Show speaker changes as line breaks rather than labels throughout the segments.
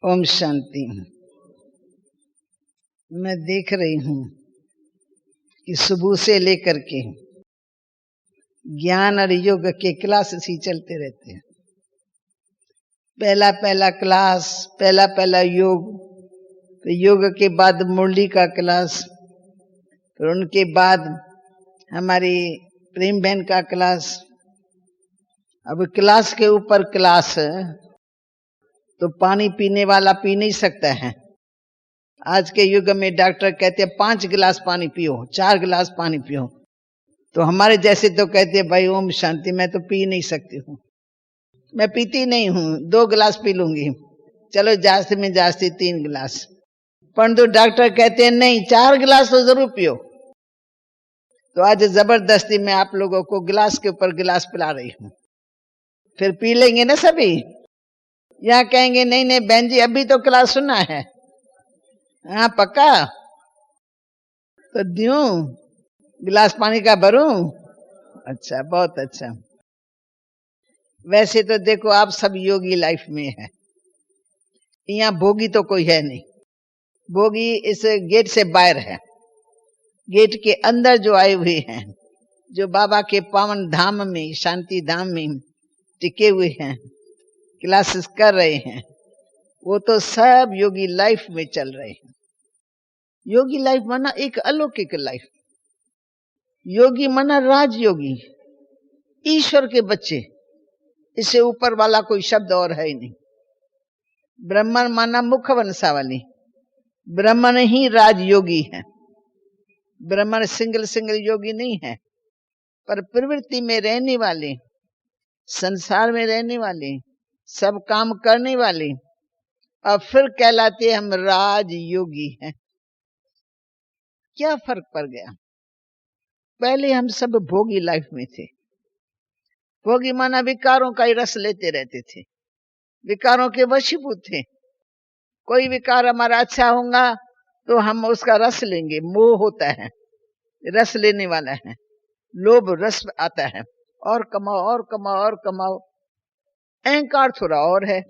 ओम शांति। मैं देख रही हूँ कि सुबह से लेकर के ज्ञान और योग के क्लासेस ही चलते रहते हैं। पहला क्लास, पहला योग, फिर योग के बाद मुरली का क्लास, फिर उनके बाद हमारी प्रेम बहन का क्लास। अब क्लास के ऊपर क्लास, तो पानी पीने वाला पी नहीं सकता है। आज के युग में डॉक्टर कहते हैं 5 गिलास पानी पियो, 4 गिलास पानी पियो। तो हमारे जैसे तो कहते हैं भाई ओम शांति, मैं तो पी नहीं सकती हूँ, मैं पीती नहीं हूँ, 2 गिलास पी लूंगी, चलो जास्ती में जास्ती 3 गिलास। परंतु डॉक्टर कहते हैं नहीं, 4 गिलास तो जरूर पियो। तो आज जबरदस्ती मैं आप लोगों को गिलास के ऊपर गिलास पिला रही हूँ। फिर पी लेंगे ना सभी। यहाँ कहेंगे नहीं नहीं बहन जी अभी तो क्लास सुना है। हाँ पक्का, तो दूं गिलास पानी का भरूं? अच्छा, बहुत अच्छा। वैसे तो देखो आप सब योगी लाइफ में है, यहाँ भोगी तो कोई है नहीं। भोगी इस गेट से बाहर है। गेट के अंदर जो आए हुए हैं, जो बाबा के पावन धाम में, शांति धाम में टिके हुए हैं, क्लासेस कर रहे हैं, वो तो सब योगी लाइफ में चल रहे हैं। योगी लाइफ माना एक अलौकिक लाइफ। योगी माना राजयोगी, ईश्वर के बच्चे, इससे ऊपर वाला कोई शब्द और है ही नहीं। ब्राह्मण माना मुख वंशावली, ब्राह्मण ही राजयोगी है। ब्राह्मण सिंगल योगी नहीं है, पर प्रवृत्ति में रहने वाले, संसार में रहने वाले, सब काम करने वाले, और फिर कहलाते हम राजयोगी हैं। क्या फर्क पड़ गया? पहले हम सब भोगी लाइफ में थे। भोगी माना विकारों का ही रस लेते रहते थे, विकारों के वशीभूत थे। कोई विकार हमारा अच्छा होगा तो हम उसका रस लेंगे। मोह होता है, रस लेने वाला है। लोभ रस आता है, और कमाओ और कमाओ और कमाओ। अहंकार थोड़ा और है,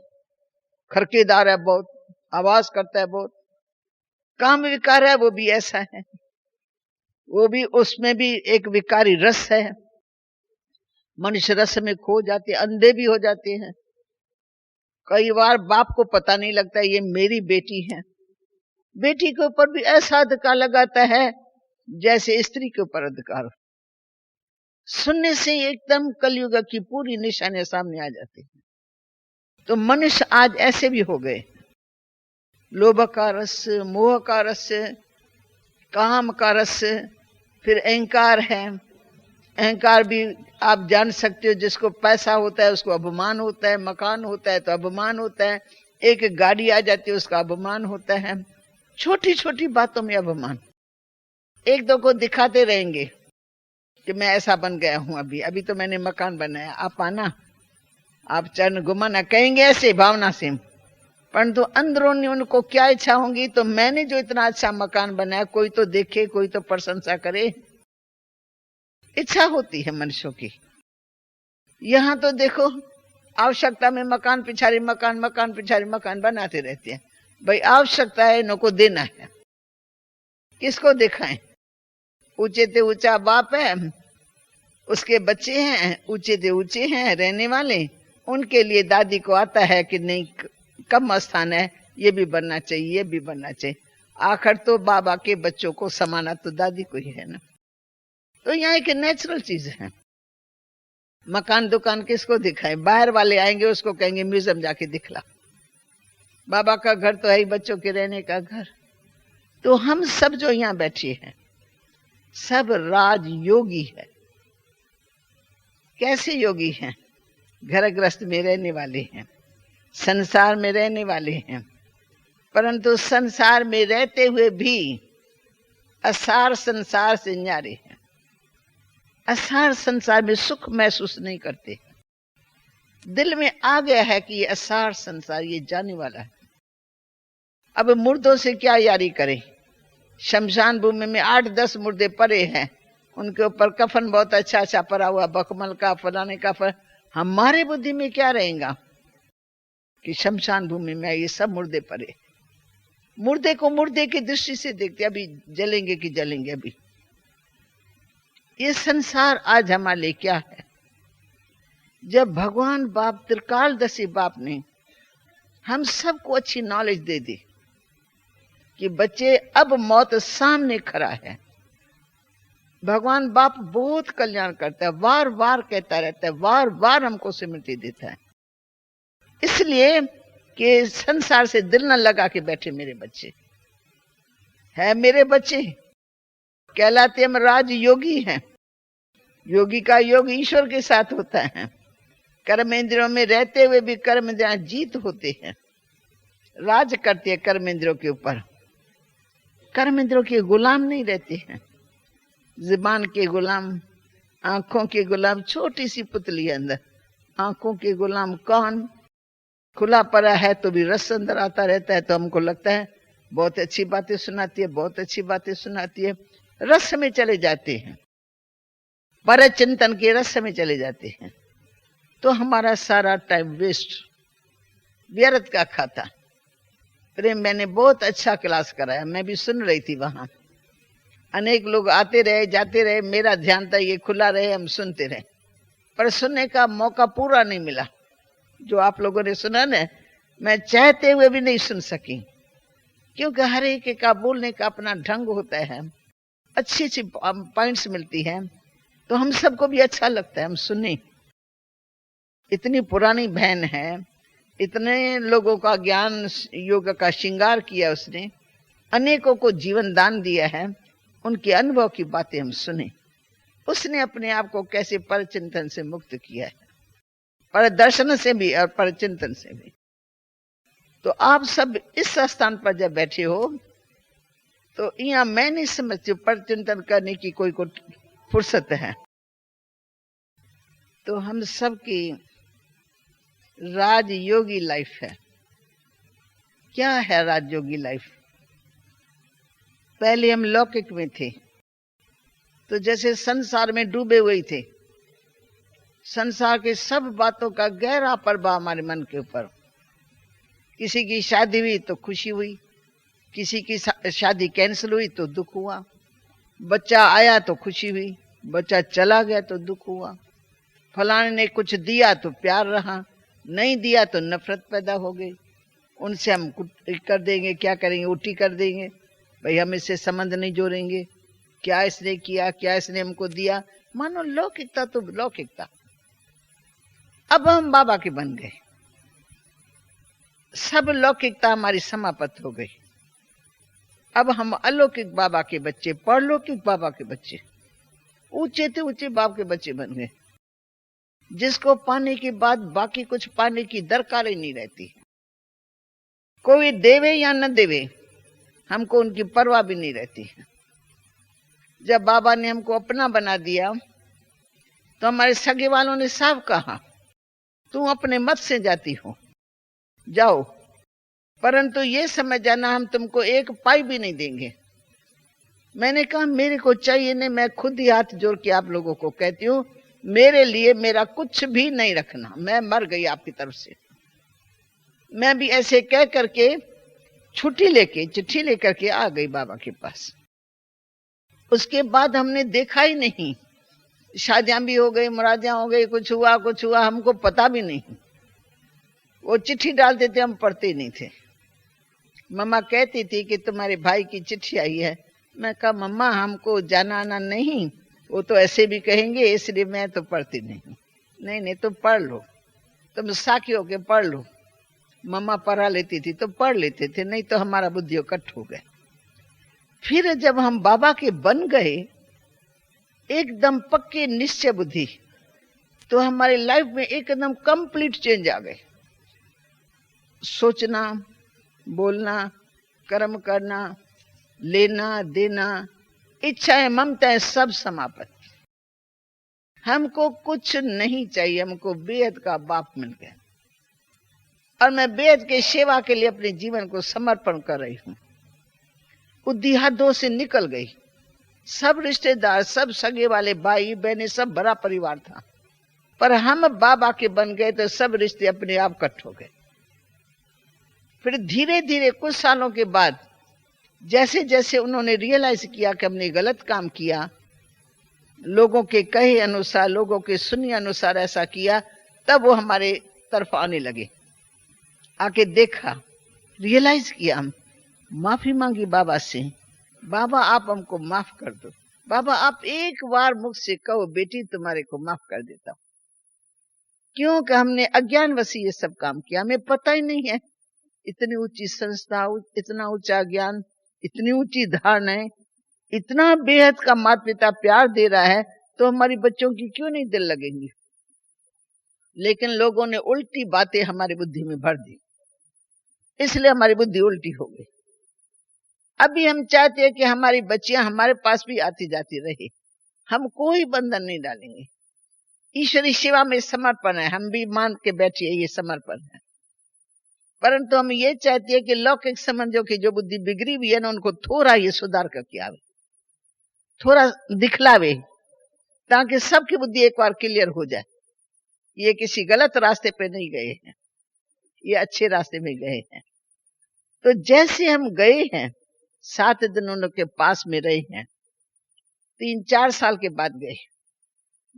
खरकेदार है बहुत, आवाज करता है बहुत। काम विकार है, वो भी ऐसा है, वो भी, उसमें भी एक विकारी रस है। मनुष्य रस में खो जाते, अंधे भी हो जाते हैं। कई बार बाप को पता नहीं लगता ये मेरी बेटी है। बेटी के ऊपर भी ऐसा अधिकार लगाता है जैसे स्त्री के ऊपर अधिकार। सुनने से एकदम कलयुग की पूरी निशानियां सामने आ जाती हैं। तो मनुष्य आज ऐसे भी हो गए। लोभ का रस, मोह का रस, काम का रस, फिर अहंकार है। अहंकार भी आप जान सकते हो, जिसको पैसा होता है उसको अभिमान होता है, मकान होता है तो अभिमान होता है, एक गाड़ी आ जाती है उसका अभिमान होता है। छोटी छोटी बातों में अभिमान। एक दो को दिखाते रहेंगे कि मैं ऐसा बन गया हूं, अभी तो मैंने मकान बनाया, आप आना, आप चरण घुमाना, कहेंगे ऐसे भावना से। परंतु अंदरूनी उनको क्या इच्छा होंगी, तो मैंने जो इतना अच्छा मकान बनाया, कोई तो देखे, कोई तो प्रशंसा करे। इच्छा होती है मनुष्यों की। यहाँ तो देखो आवश्यकता में मकान पिछाड़ी मकान, मकान पिछाड़ी मकान बनाते रहते हैं। भाई आवश्यकता है, इनको देना है, किसको दिखाएं? ऊंचे से ऊंचा बाप है, उसके बच्चे हैं ऊंचे से ऊंचे हैं रहने वाले, उनके लिए दादी को आता है कि नहीं कम स्थान है, ये भी बनना चाहिए, ये भी बनना चाहिए। आखिर तो बाबा के बच्चों को समाना तो दादी को ही है ना। तो यहाँ एक नेचुरल चीज है। मकान दुकान किसको दिखाए? बाहर वाले आएंगे, उसको कहेंगे म्यूजियम जाके दिखला। बाबा का घर तो है ही बच्चों के रहने का घर। तो हम सब जो यहाँ बैठे हैं सब राजयोगी है। कैसे योगी हैं? घर गृहस्थ में रहने वाले हैं, संसार में रहने वाले हैं, परंतु संसार में रहते हुए भी असार संसार से न्यारे हैं। असार संसार में सुख महसूस नहीं करते। दिल में आ गया है कि ये असार संसार ये जाने वाला है। अब मुर्दों से क्या यारी करें? शमशान भूमि में 8-10 मुर्दे पड़े हैं, उनके ऊपर कफन बहुत अच्छा अच्छा पड़ा हुआ, बकमल का, फलाने का। हमारे बुद्धि में क्या रहेगा? कि शमशान भूमि में ये सब मुर्दे पड़े। मुर्दे को मुर्दे की दृष्टि से देखते, अभी जलेंगे कि जलेंगे। अभी ये संसार आज हमारे लिए क्या है? जब भगवान बाप त्रिकालदर्शी बाप ने हम सबको अच्छी नॉलेज दे दी कि बच्चे अब मौत सामने खड़ा है। भगवान बाप बहुत कल्याण करता है, बार बार कहता रहता है, बार बार हमको स्मृति देता है, इसलिए कि संसार से दिल न लगा के बैठे मेरे बच्चे है। मेरे बच्चे कहलाते हम राजयोगी हैं। योगी का योग ईश्वर के साथ होता है। कर्म इंद्रियों में रहते हुए भी कर्म इंद्रियां जीत होते हैं, राज करते हैं कर्म इंद्रियों के ऊपर। कर्म इंद्रियों के गुलाम नहीं रहते हैं। जुबान के गुलाम, आंखों के गुलाम, छोटी सी पुतली है अंदर, आंखों के गुलाम कान खुला पड़ा है तो भी रस अंदर आता रहता है। तो हमको लगता है बहुत अच्छी बातें सुनाती है, बहुत अच्छी बातें सुनाती है, रस में चले जाते हैं, पर चिंतन के रस में चले जाते हैं। तो हमारा सारा टाइम वेस्ट, व्यर्थ का खाता। प्रेम मैंने बहुत अच्छा क्लास कराया, मैं भी सुन रही थी वहां। अनेक लोग आते रहे जाते रहे, मेरा ध्यान था ये खुला रहे, हम सुनते रहे, पर सुनने का मौका पूरा नहीं मिला। जो आप लोगों ने सुना ना, मैं चाहते हुए भी नहीं सुन सकी, क्योंकि हर एक का बोलने का अपना ढंग होता है, अच्छी अच्छी पॉइंट्स मिलती हैं, तो हम सबको भी अच्छा लगता है, हम सुने। इतनी पुरानी बहन है, इतने लोगों का ज्ञान योग का श्रृंगार किया उसने, अनेकों को जीवन दान दिया है, उनके अनुभव की बातें हम सुने। उसने अपने आप को कैसे परचिंतन से मुक्त किया है, पर दर्शन से भी और पर चिंतन से भी। तो आप सब इस स्थान पर जब बैठे हो तो यहाँ मैं नहीं समझती पर चिंतन करने की कोई को फुर्सत है। तो हम सब की राजयोगी लाइफ है। क्या है राजयोगी लाइफ? पहले हम लौकिक में थे, तो जैसे संसार में डूबे हुए थे, संसार के सब बातों का गहरा प्रभाव हमारे मन के ऊपर। किसी की शादी हुई तो खुशी हुई, किसी की शादी कैंसिल हुई तो दुख हुआ, बच्चा आया तो खुशी हुई, बच्चा चला गया तो दुख हुआ, फलाने ने कुछ दिया तो प्यार रहा, नहीं दिया तो नफरत पैदा हो गई, उनसे हम कर देंगे, क्या करेंगे, उल्टी कर देंगे, भाई हम इससे संबंध नहीं जोड़ेंगे, क्या इसने किया, क्या इसने हमको दिया। मानो लौकिकता तो लौकिकता। अब हम बाबा के बन गए, सब लौकिकता हमारी समाप्त हो गई। अब हम अलौकिक बाबा के बच्चे, परलौकिक बाबा के बच्चे, ऊंचे से ऊंचे बाप के बच्चे बन गए, जिसको पाने के बाद बाकी कुछ पाने की दरकार ही नहीं रहती। कोई देवे या न देवे, हमको उनकी परवाह भी नहीं रहती है। जब बाबा ने हमको अपना बना दिया तो हमारे सगे वालों ने साफ कहा, तुम अपने मत से जाती हो, जाओ, परंतु ये समझ जाना हम तुमको एक पाई भी नहीं देंगे। मैंने कहा मेरे को चाहिए नहीं, मैं खुद ही हाथ जोड़ के आप लोगों को कहती हूँ, मेरे लिए मेरा कुछ भी नहीं रखना, मैं मर गई आपकी तरफ से। मैं भी ऐसे कह करके छुट्टी लेके, चिट्ठी लेकर के आ गई बाबा के पास। उसके बाद हमने देखा ही नहीं, शादियां भी हो गई, मुरादियां हो गई, कुछ हुआ हमको पता भी नहीं। वो चिट्ठी डालते थे, हम पढ़ते नहीं थे। मम्मा कहती थी कि तुम्हारे भाई की चिट्ठी आई है। मैं कहा मम्मा हमको जाना आना नहीं, वो तो ऐसे भी कहेंगे, इसलिए मैं तो पढ़ती नहीं। नहीं तुम पढ़ लो, तुम साखी होके पढ़ लो। मम्मा पढ़ा लेती थी तो पढ़ लेते थे, नहीं तो हमारा बुद्धियों कट हो गए। फिर जब हम बाबा के बन गए एकदम पक्के निश्चय बुद्धि, तो हमारी लाइफ में एकदम कंप्लीट चेंज आ गए। सोचना, बोलना, कर्म करना, लेना देना, इच्छाएं ममताएं सब समाप्त। हमको कुछ नहीं चाहिए, हमको बेहद का बाप मिल गया और मैं बेहद के सेवा के लिए अपने जीवन को समर्पण कर रही हूँ। बुद्धि हाथों से निकल गई। सब रिश्तेदार, सब सगे वाले, भाई बहने, सब बड़ा परिवार था, पर हम बाबा के बन गए तो सब रिश्ते अपने आप कट हो गए। फिर धीरे धीरे कुछ सालों के बाद जैसे जैसे उन्होंने रियलाइज किया कि हमने गलत काम किया, लोगों के कहे अनुसार, लोगों के सुनिए अनुसार ऐसा किया, तब वो हमारे तरफ आने लगे। आके देखा, रियलाइज किया, हम माफी मांगी बाबा से, बाबा आप हमको माफ कर दो, बाबा आप एक बार मुख से कहो बेटी तुम्हारे को माफ कर देता हूं। क्योंकि हमने अज्ञानवशी ये सब काम किया, हमें पता ही नहीं है इतनी ऊंची संस्था, इतना ऊंचा ज्ञान, इतनी ऊंची धारणाएं, इतना बेहद का माता पिता प्यार दे रहा है, तो हमारी बच्चों की क्यों नहीं दिल लगेंगी। लेकिन लोगों ने उल्टी बातें हमारी बुद्धि में भर दी, इसलिए हमारी बुद्धि उल्टी हो गई। अभी हम चाहते हैं कि हमारी बच्चियां हमारे पास भी आती जाती रहे, हम कोई बंधन नहीं डालेंगे। ईश्वरी सेवा में समर्पण है, हम भी मान के बैठिए ये समर्पण है। परंतु हम ये चाहते हैं कि लौकिक संबंधों की जो बुद्धि बिगड़ी हुई है ना, उनको थोड़ा ये सुधार करके आवे, थोड़ा दिखलावे, ताकि सबकी बुद्धि एक बार क्लियर हो जाए। ये किसी गलत रास्ते पे नहीं गए हैं, ये अच्छे रास्ते में गए हैं। तो जैसे हम गए हैं, 7 दिन उनके पास में रहे हैं, 3-4 साल के बाद गए,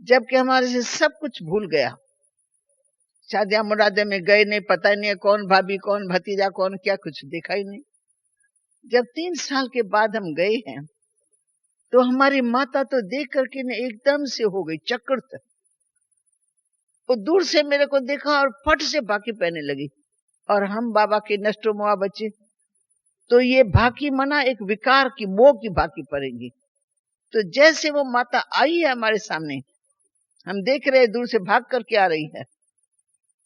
जबकि हमारे से सब कुछ भूल गया। शादियां मुरादे में गए नहीं, पता ही नहीं है कौन भाभी, कौन भतीजा, कौन क्या, कुछ देखा ही नहीं। जब 3 साल के बाद हम गए हैं, तो हमारी माता तो देख करके ने एकदम से हो गई चक्कर। वो दूर से मेरे को देखा और फट से बाकी पहने लगी। और हम बाबा के नष्टोमुआ बच्चे, तो ये भाकी मना एक विकार की, मोह की भाकी पड़ेगी। तो जैसे वो माता आई है हमारे सामने, हम देख रहे दूर से भाग करके आ रही है,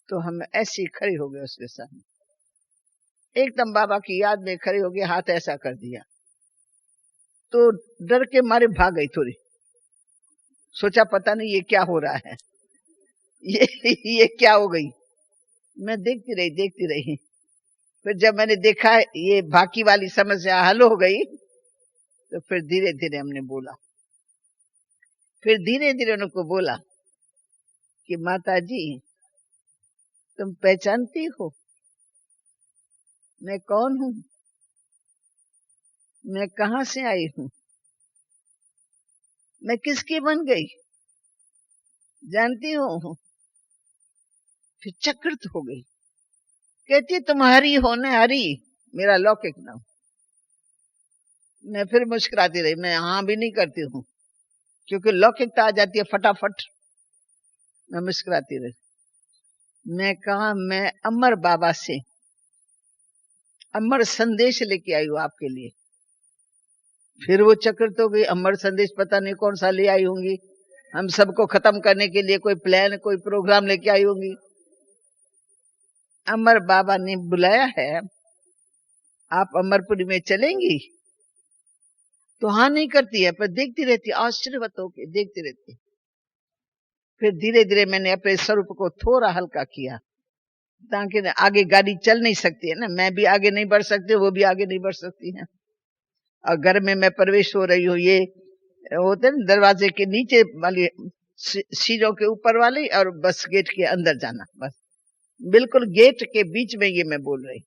तो हम ऐसे खड़े हो गए उसके सामने, एकदम बाबा की याद में खड़े हो गए, हाथ ऐसा कर दिया। तो डर के मारे भाग गई थोड़ी, सोचा पता नहीं ये क्या हो रहा है, ये क्या हो गई। मैं देखती रही। फिर जब मैंने देखा ये बाकी वाली समस्या हल हो गई, तो फिर धीरे धीरे हमने बोला, फिर धीरे धीरे उनको बोला कि माता जी तुम पहचानती हो मैं कौन हूं, मैं कहां से आई हूं, मैं किसकी बन गई, जानती हो। फिर चकित हो गई, कहती तुम हरी हो ना, हरी मेरा लौकिक नाम। मैं फिर मुस्कुराती रही, मैं हाँ भी नहीं करती हूँ, क्योंकि लौकिकता आ जाती है फटाफट। मैं मुस्कुराती रही। मैं कहा मैं अमर बाबा से अमर संदेश लेके आई हूँ आपके लिए। फिर वो चक्र हो गई, अमर संदेश पता नहीं कौन सा ले आई होंगी, हम सबको खत्म करने के लिए कोई प्लान, कोई प्रोग्राम लेके आई होंगी। अमर बाबा ने बुलाया है, आप अमरपुरी में चलेंगी। तो हाँ नहीं करती है, पर देखती रहती, आश्चर्यवत होके देखती रहती। फिर धीरे धीरे मैंने अपने स्वरूप को थोड़ा हल्का किया, ताकि आगे गाड़ी चल नहीं सकती है ना, मैं भी आगे नहीं बढ़ सकती, वो भी आगे नहीं बढ़ सकती है। और घर में मैं प्रवेश हो रही हूँ, ये होते ना दरवाजे के नीचे वाली सीढ़ियों के ऊपर वाली, और बस गेट के अंदर जाना, बस बिल्कुल गेट के बीच में ये मैं बोल रही।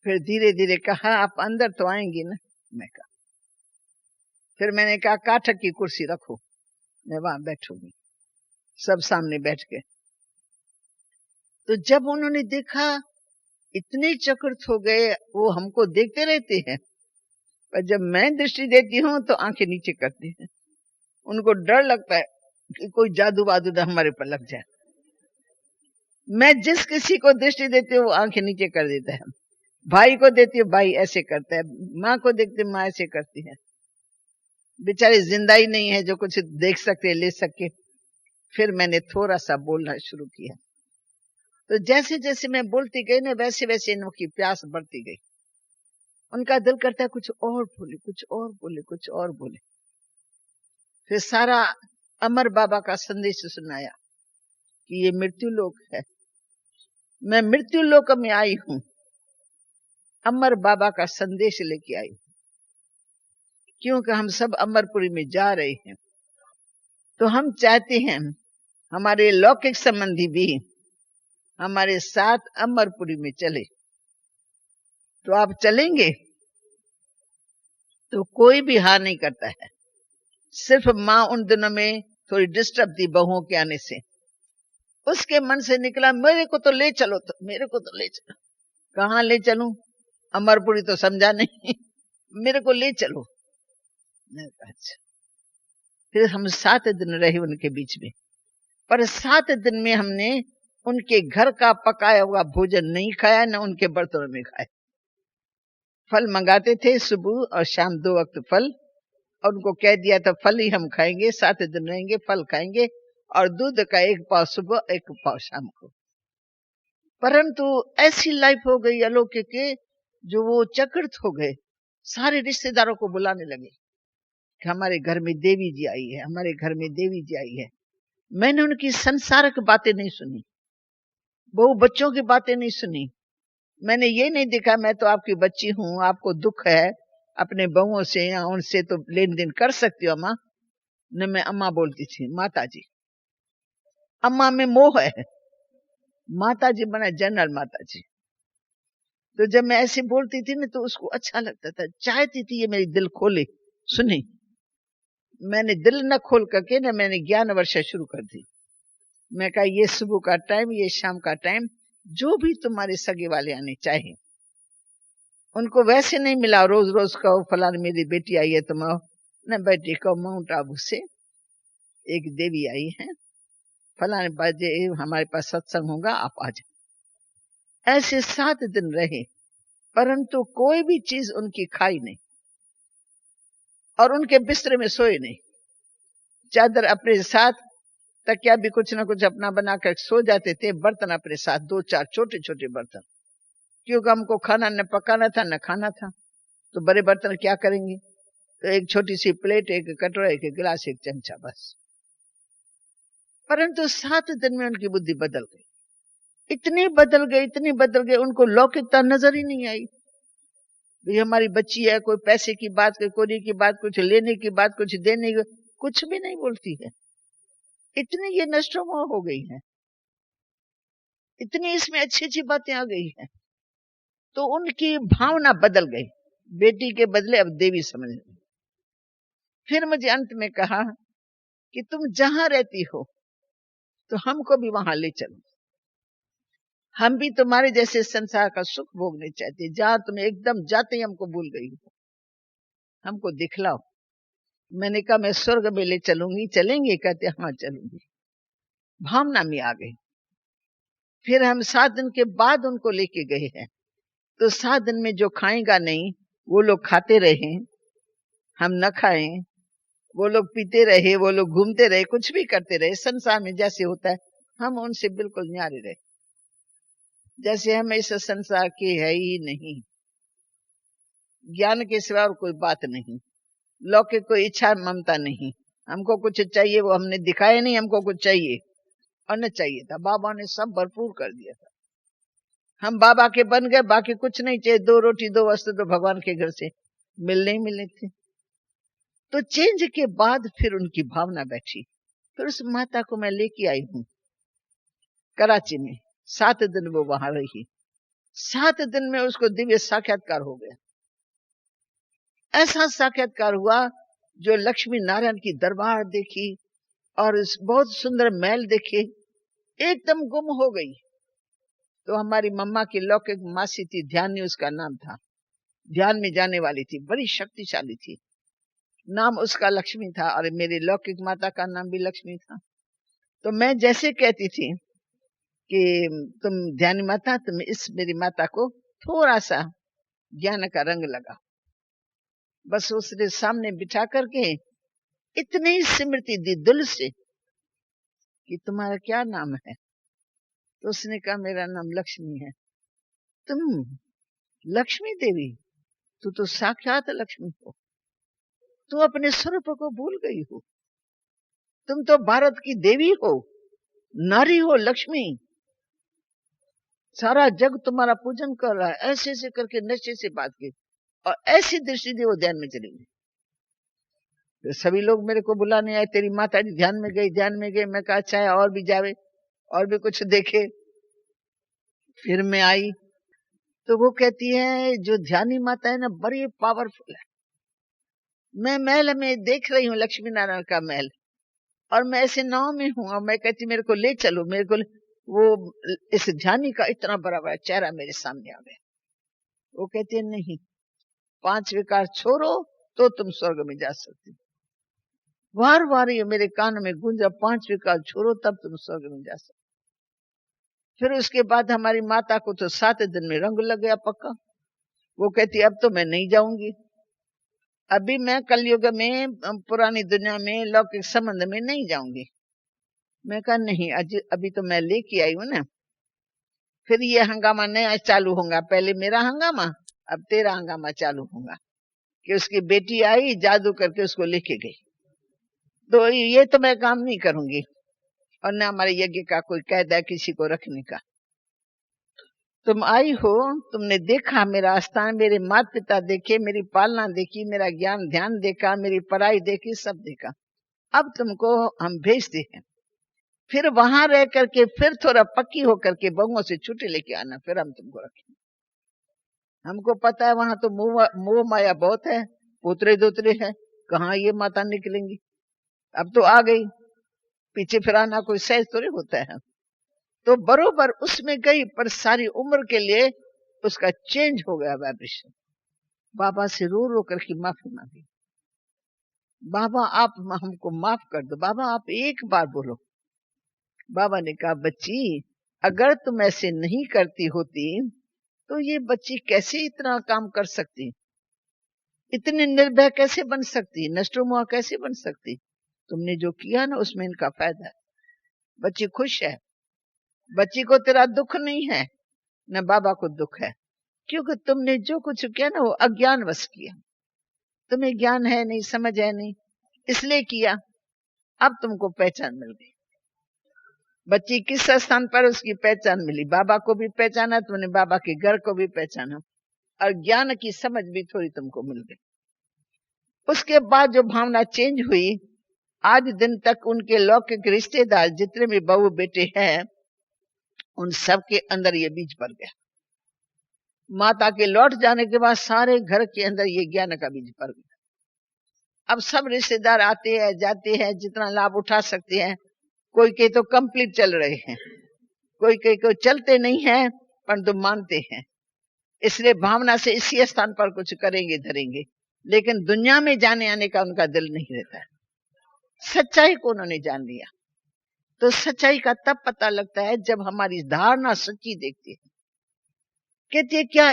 फिर धीरे धीरे कहा आप अंदर तो आएंगी ना, मैं कहा। फिर मैंने कहा काठक की कुर्सी रखो, मैं वहां बैठूंगी, सब सामने बैठ के। तो जब उन्होंने देखा, इतने चकित हो गए, वो हमको देखते रहते हैं, पर जब मैं दृष्टि देती हूँ तो आंखें नीचे करते हैं। उनको डर लगता है कि कोई जादू वादू ना हमारे पर लग जाए। मैं जिस किसी को दृष्टि देती हूँ वो आंखें नीचे कर देता है। भाई को देती हूँ, भाई ऐसे करता है, माँ को देखती हूँ, माँ ऐसे करती है। बेचारे जिंदा ही नहीं है जो कुछ देख सके, ले सके। फिर मैंने थोड़ा सा बोलना शुरू किया, तो जैसे जैसे मैं बोलती गई ना, वैसे वैसे इनकी प्यास बढ़ती गई। उनका दिल करता है कुछ और बोले, कुछ और बोले, कुछ और बोले। फिर सारा अमर बाबा का संदेश सुनाया कि ये मृत्यु लोक है, मैं मृत्यु लोक में आई हूं, अमर बाबा का संदेश लेके आई, क्योंकि हम सब अमरपुरी में जा रहे हैं। तो हम चाहते हैं हमारे लौकिक संबंधी भी हमारे साथ अमरपुरी में चले। तो आप चलेंगे? तो कोई भी हाँ नहीं करता है। सिर्फ माँ उन दिनों में थोड़ी डिस्टर्ब थी बहुओं के आने से। उसके मन से निकला मेरे को तो ले चलो, तो मेरे को तो ले चलो। कहाँ ले चलूं? अमरपुरी तो समझा नहीं। मेरे को ले चलो। अच्छा। फिर हम 7 दिन रहे उनके बीच में, पर 7 दिन में हमने उनके घर का पकाया हुआ भोजन नहीं खाया, न उनके बर्तनों में खाया। फल मंगाते थे सुबह और शाम 2 वक्त फल, और उनको कह दिया था फल ही हम खाएंगे, 7 दिन रहेंगे फल खाएंगे, और दूध का 1 पाव सुबह 1 पाव शाम को। परंतु ऐसी लाइफ हो गई अलौकिक के, जो वो चकित हो गए। सारे रिश्तेदारों को बुलाने लगे कि हमारे घर में देवी जी आई है, हमारे घर में देवी जी आई है। मैंने उनकी संसारक बातें नहीं सुनी, बहु बच्चों की बातें नहीं सुनी। मैंने ये नहीं देखा मैं तो आपकी बच्ची हूं, आपको दुख है अपने बहुओं से या उनसे तो लेन देन कर सकती हो अम्मा। न मैं अम्मा बोलती थी, माता जी। अम्मा में मोह है, माता जी बना जनरल माता जी। तो जब मैं ऐसे बोलती थी ना तो उसको अच्छा लगता था, चाहती थी ये मेरी दिल खोले सुने। मैंने दिल न खोल करके ना मैंने ज्ञान वर्षा शुरू कर दी। मैं कहा ये सुबह का टाइम, ये शाम का टाइम, जो भी तुम्हारे सगे वाले आने चाहे। उनको वैसे नहीं मिला रोज रोज कहो फलान मेरी बेटी आई है, तुम आओ। न बेटी को माउंट आबू से एक देवी आई है, फलाने बजे हमारे पास सत्संग होगा, आप आ जाओ। ऐसे 7 दिन रहे, परंतु कोई भी चीज उनकी खाई नहीं, और उनके बिस्तर में सोए नहीं। चादर अपने साथ, तकिया भी कुछ ना कुछ अपना बनाकर सो जाते थे। बर्तन अपने साथ, 2-4 छोटे छोटे बर्तन, क्योंकि हमको खाना न पकाना था न खाना था, तो बड़े बर्तन क्या करेंगे। तो एक छोटी सी प्लेट, एक कटोरा, एक गिलास, एक चमचा, बस। परंतु 7 दिन में उनकी बुद्धि बदल गई, इतनी बदल गई, इतनी बदल गई, उनको लौकिकता नजर ही नहीं आई। भाई हमारी बच्ची है, कोई पैसे की बात, कोई कोरी की बात, कुछ लेने की बात, कुछ देने की, कुछ भी नहीं बोलती है। इतनी ये नष्टमोह हो गई है, इतनी इसमें अच्छी अच्छी बातें आ गई हैं। तो उनकी भावना बदल गई, बेटी के बदले अब देवी समझ गई। फिर मुझे अंत में कहा कि तुम जहां रहती हो तो हमको भी वहां ले चलो, हम भी तुम्हारे जैसे संसार का सुख भोगने चाहते, जहां तुम एकदम जाते ही हमको भूल गई हो, हमको दिखलाओ। मैंने कहा मैं स्वर्ग में ले चलूंगी, चलेंगे? कहते हाँ चलूंगी। भावना में आ गई। फिर हम 7 दिन के बाद उनको लेके गए हैं, तो 7 दिन में जो खाएगा नहीं वो लोग खाते रहे, हम न खाएं, वो लोग पीते रहे, वो लोग घूमते रहे, कुछ भी करते रहे, संसार में जैसे होता है, हम उनसे बिल्कुल न्यारे रहे, जैसे हम इस संसार के है ही नहीं। ज्ञान के सिवा और कोई बात नहीं, लौकिक कोई इच्छा ममता नहीं। हमको कुछ चाहिए वो हमने दिखाया नहीं, हमको कुछ चाहिए और न चाहिए था, बाबा ने सब भरपूर कर दिया था। हम बाबा के बन गए, बाकी कुछ नहीं चाहिए, 2 रोटी 2 वस्त्र तो भगवान के घर से मिलने ही मिलने थे। तो चेंज के बाद फिर उनकी भावना बैठी। फिर उस माता को मैं लेके आई हूं कराची में, 7 दिन वो वहां रही। 7 दिन में उसको दिव्य साक्षात्कार हो गया। ऐसा साक्षात्कार हुआ जो लक्ष्मी नारायण की दरबार देखी और बहुत सुंदर महल देखे, एकदम गुम हो गई। तो हमारी मम्मा की लौकिक मासी थी, ध्यानी उसका नाम था, ध्यान में जाने वाली थी, बड़ी शक्तिशाली थी, नाम उसका लक्ष्मी था, और मेरी लौकिक माता का नाम भी लक्ष्मी था। तो मैं जैसे कहती थी कि तुम ध्यानी माता, तुम इस मेरी माता को थोड़ा सा ज्ञान का रंग लगा, बस उसने सामने बिठा करके इतनी स्मृति दी दिल से कि तुम्हारा क्या नाम है। तो उसने कहा मेरा नाम लक्ष्मी है। तुम लक्ष्मी देवी? तू तो साक्षात लक्ष्मी हो, तू अपने स्वरूप को भूल गई हो, तुम तो भारत की देवी हो, नारी हो, लक्ष्मी, सारा जग तुम्हारा पूजन कर रहा है। ऐसे ऐसे करके नशे से बात की और ऐसी दृष्टि दी वो ध्यान में चली गई। तो सभी लोग मेरे को बुलाने आए, तेरी माता जी ध्यान में गई, ध्यान में गई। मैं कहा अच्छा है, और भी जावे और भी कुछ देखे। फिर मैं आई तो वो कहती है जो ध्यानी माता है ना बड़ी पावरफुल है। मैं महल में देख रही हूँ लक्ष्मी नारायण का महल, और मैं ऐसे नाव में हूँ, और मैं कहती मेरे को ले चलो, मेरे को वो इस ध्यानी का इतना बड़ा बड़ा चेहरा मेरे सामने आ गया। वो कहती है नहीं, 5 विकार छोड़ो तो तुम स्वर्ग में जा सकती। बार बार ये मेरे कान में गूंजा, 5 विकार छोड़ो तब तुम स्वर्ग में जा सकते। फिर उसके बाद हमारी माता को तो 7 दिन में रंग लग गया पक्का। वो कहती अब तो मैं नहीं जाऊंगी, अभी मैं कलयुग में पुरानी दुनिया में लौकिक संबंध में नहीं जाऊंगी। मैं कहा नहीं, अभी तो मैं लेके आई हूं ना। फिर ये हंगामा नया चालू होगा, पहले मेरा हंगामा, अब तेरा हंगामा चालू होगा कि उसकी बेटी आई जादू करके उसको लेके गई। तो ये तो मैं काम नहीं करूंगी, और न हमारे यज्ञ का कोई कायदा है किसी को रखने का। तुम आई हो, तुमने देखा मेरा स्थान, मेरे माता पिता देखे, मेरी पालना देखी, मेरा ज्ञान ध्यान देखा, मेरी पढ़ाई देखी, सब देखा। अब तुमको हम भेजते हैं, फिर वहां रह करके फिर थोड़ा पक्की होकर के बहुओं से छुट्टी लेके आना, फिर हम तुमको रखेंगे। हमको पता है वहां तो मोह माया बहुत है, पोतरे दोतरे है, कहाँ ये माता निकलेंगी। अब तो आ गई, पीछे फिर आना कोई सहज थोड़ी होता है। तो बरोबर उसमें गई, पर सारी उम्र के लिए उसका चेंज हो गया वाइब्रेशन। बाबा से रो रो करके माफी मांगी, बाबा आप हमको माफ कर दो, बाबा आप एक बार बोलो। बाबा ने कहा बच्ची, अगर तुम ऐसे नहीं करती होती तो ये बच्ची कैसे इतना काम कर सकती, इतनी निर्भय कैसे बन सकती, नष्टोमुआ कैसे बन सकती। तुमने जो किया ना उसमें इनका फायदा है। बच्ची खुश है, बच्ची को तेरा दुख नहीं है, न बाबा को दुख है, क्योंकि तुमने जो कुछ किया ना वो अज्ञान वश किया। तुम्हें ज्ञान है नहीं, समझ है नहीं, इसलिए किया। अब तुमको पहचान मिल गई। बच्ची किस स्थान पर उसकी पहचान मिली, बाबा को भी पहचाना तुमने, बाबा के घर को भी पहचाना, और ज्ञान की समझ भी थोड़ी तुमको मिल गई। उसके बाद जो भावना चेंज हुई, आज दिन तक उनके लौकिक रिश्तेदार जितने भी बहू बेटे हैं, उन सब के अंदर ये बीज पड़ गया। माता के लौट जाने के बाद सारे घर के अंदर ये ज्ञान का बीज पड़ गया। अब सब रिश्तेदार आते हैं जाते हैं, जितना लाभ उठा सकते हैं। कोई के तो कंप्लीट चल रहे हैं, कोई के चलते नहीं है, परंतु मानते हैं। इसलिए भावना से इसी स्थान पर कुछ करेंगे धरेंगे, लेकिन दुनिया में जाने आने का उनका दिल नहीं रहता है। सच्चाई को उन्होंने जान लिया। तो सच्चाई का तब पता लगता है जब हमारी धारणा सच्ची देखती है। कहती है क्या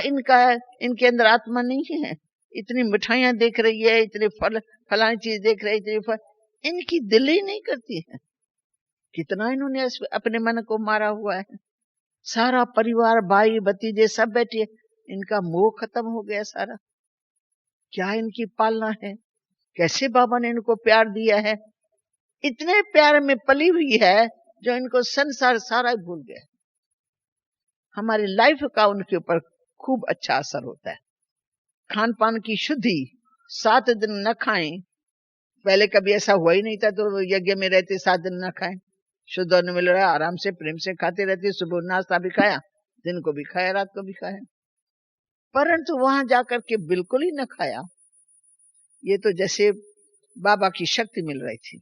इनके अंदर आत्मा नहीं है, इतनी मिठाइयां देख रही है, इतने फलानी चीज देख रही है, इतने फल, इनकी दिल ही नहीं करती है। कितना इन्होंने अपने मन को मारा हुआ है। सारा परिवार भाई भतीजे सब बैठे, इनका मोह खत्म हो गया सारा। क्या इनकी पालना है, कैसे बाबा ने इनको प्यार दिया है, इतने प्यार में पली हुई है जो इनको संसार सारा भूल गया। हमारी लाइफ का उनके ऊपर खूब अच्छा असर होता है। खान पान की शुद्धि, 7 दिन न खाएं, पहले कभी ऐसा हुआ ही नहीं था। तो यज्ञ में रहते 7 दिन न खाएं, शुद्ध अन्न मिल रहा, आराम से प्रेम से खाते रहते। सुबह नाश्ता भी खाया, दिन को भी खाया, रात को भी खाया, परंतु वहां जाकर के बिल्कुल ही न खाया। ये तो जैसे बाबा की शक्ति मिल रही थी।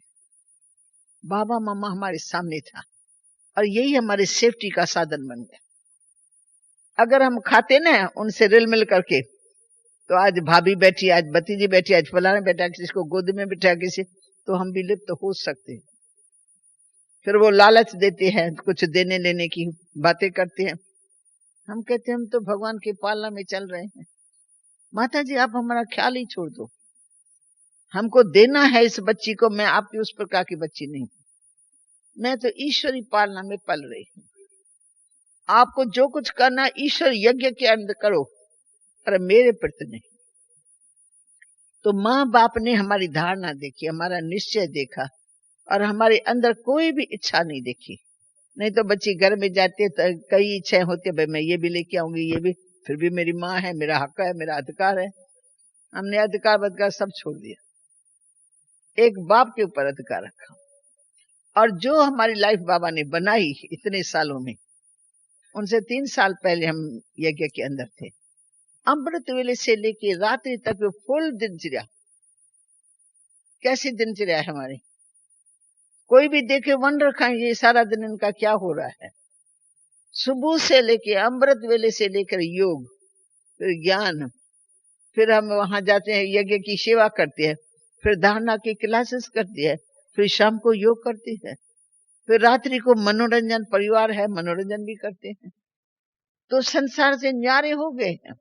बाबा मामा हमारे सामने था, और यही हमारे सेफ्टी का साधन बन गया। अगर हम खाते ना उनसे रिल मिल करके, तो आज भाभी बैठी, आज भतीजी बैठी, आज फलाना बैठा, किसी को गोद में बैठा किसी, तो हम भी लिप्त हो सकते हैं। फिर वो लालच देते हैं, कुछ देने लेने की बातें करते हैं। हम कहते हैं हम तो भगवान की पालना में चल रहे हैं। माता जी आप हमारा ख्याल ही छोड़ दो, हमको देना है इस बच्ची को। मैं आपकी उस प्रकार की बच्ची नहीं, मैं तो ईश्वरी पालना में पल रही हूँ। आपको जो कुछ करना ईश्वर यज्ञ के अंदर करो, पर मेरे प्रति नहीं। तो माँ बाप ने हमारी धारणा देखी, हमारा निश्चय देखा, और हमारे अंदर कोई भी इच्छा नहीं देखी। नहीं तो बच्ची घर में जाती है तो कई इच्छाएं होती है, भाई मैं ये भी लेके आऊंगी, ये भी, फिर भी मेरी माँ है, मेरा हक है, मेरा अधिकार है। हमने अधिकार बदकार सब छोड़ दिया, एक बाप के ऊपर अधिकार रखा। और जो हमारी लाइफ बाबा ने बनाई इतने सालों में, उनसे 3 साल पहले हम यज्ञ के अंदर थे। अमृत वेले से लेके रात्रि तक फुल दिनचर्या। कैसी दिनचर्या है हमारी? कोई भी देखे वंडर खाएंगे सारा दिन इनका क्या हो रहा है। सुबह से लेके अमृत वेले से लेकर योग, फिर ज्ञान, फिर हम वहां जाते हैं, यज्ञ की सेवा करते हैं, फिर धारणा की क्लासेस करती है, फिर शाम को योग करती है, फिर रात्रि को मनोरंजन, परिवार है मनोरंजन भी करते हैं। तो संसार से न्यारे हो गए हैं।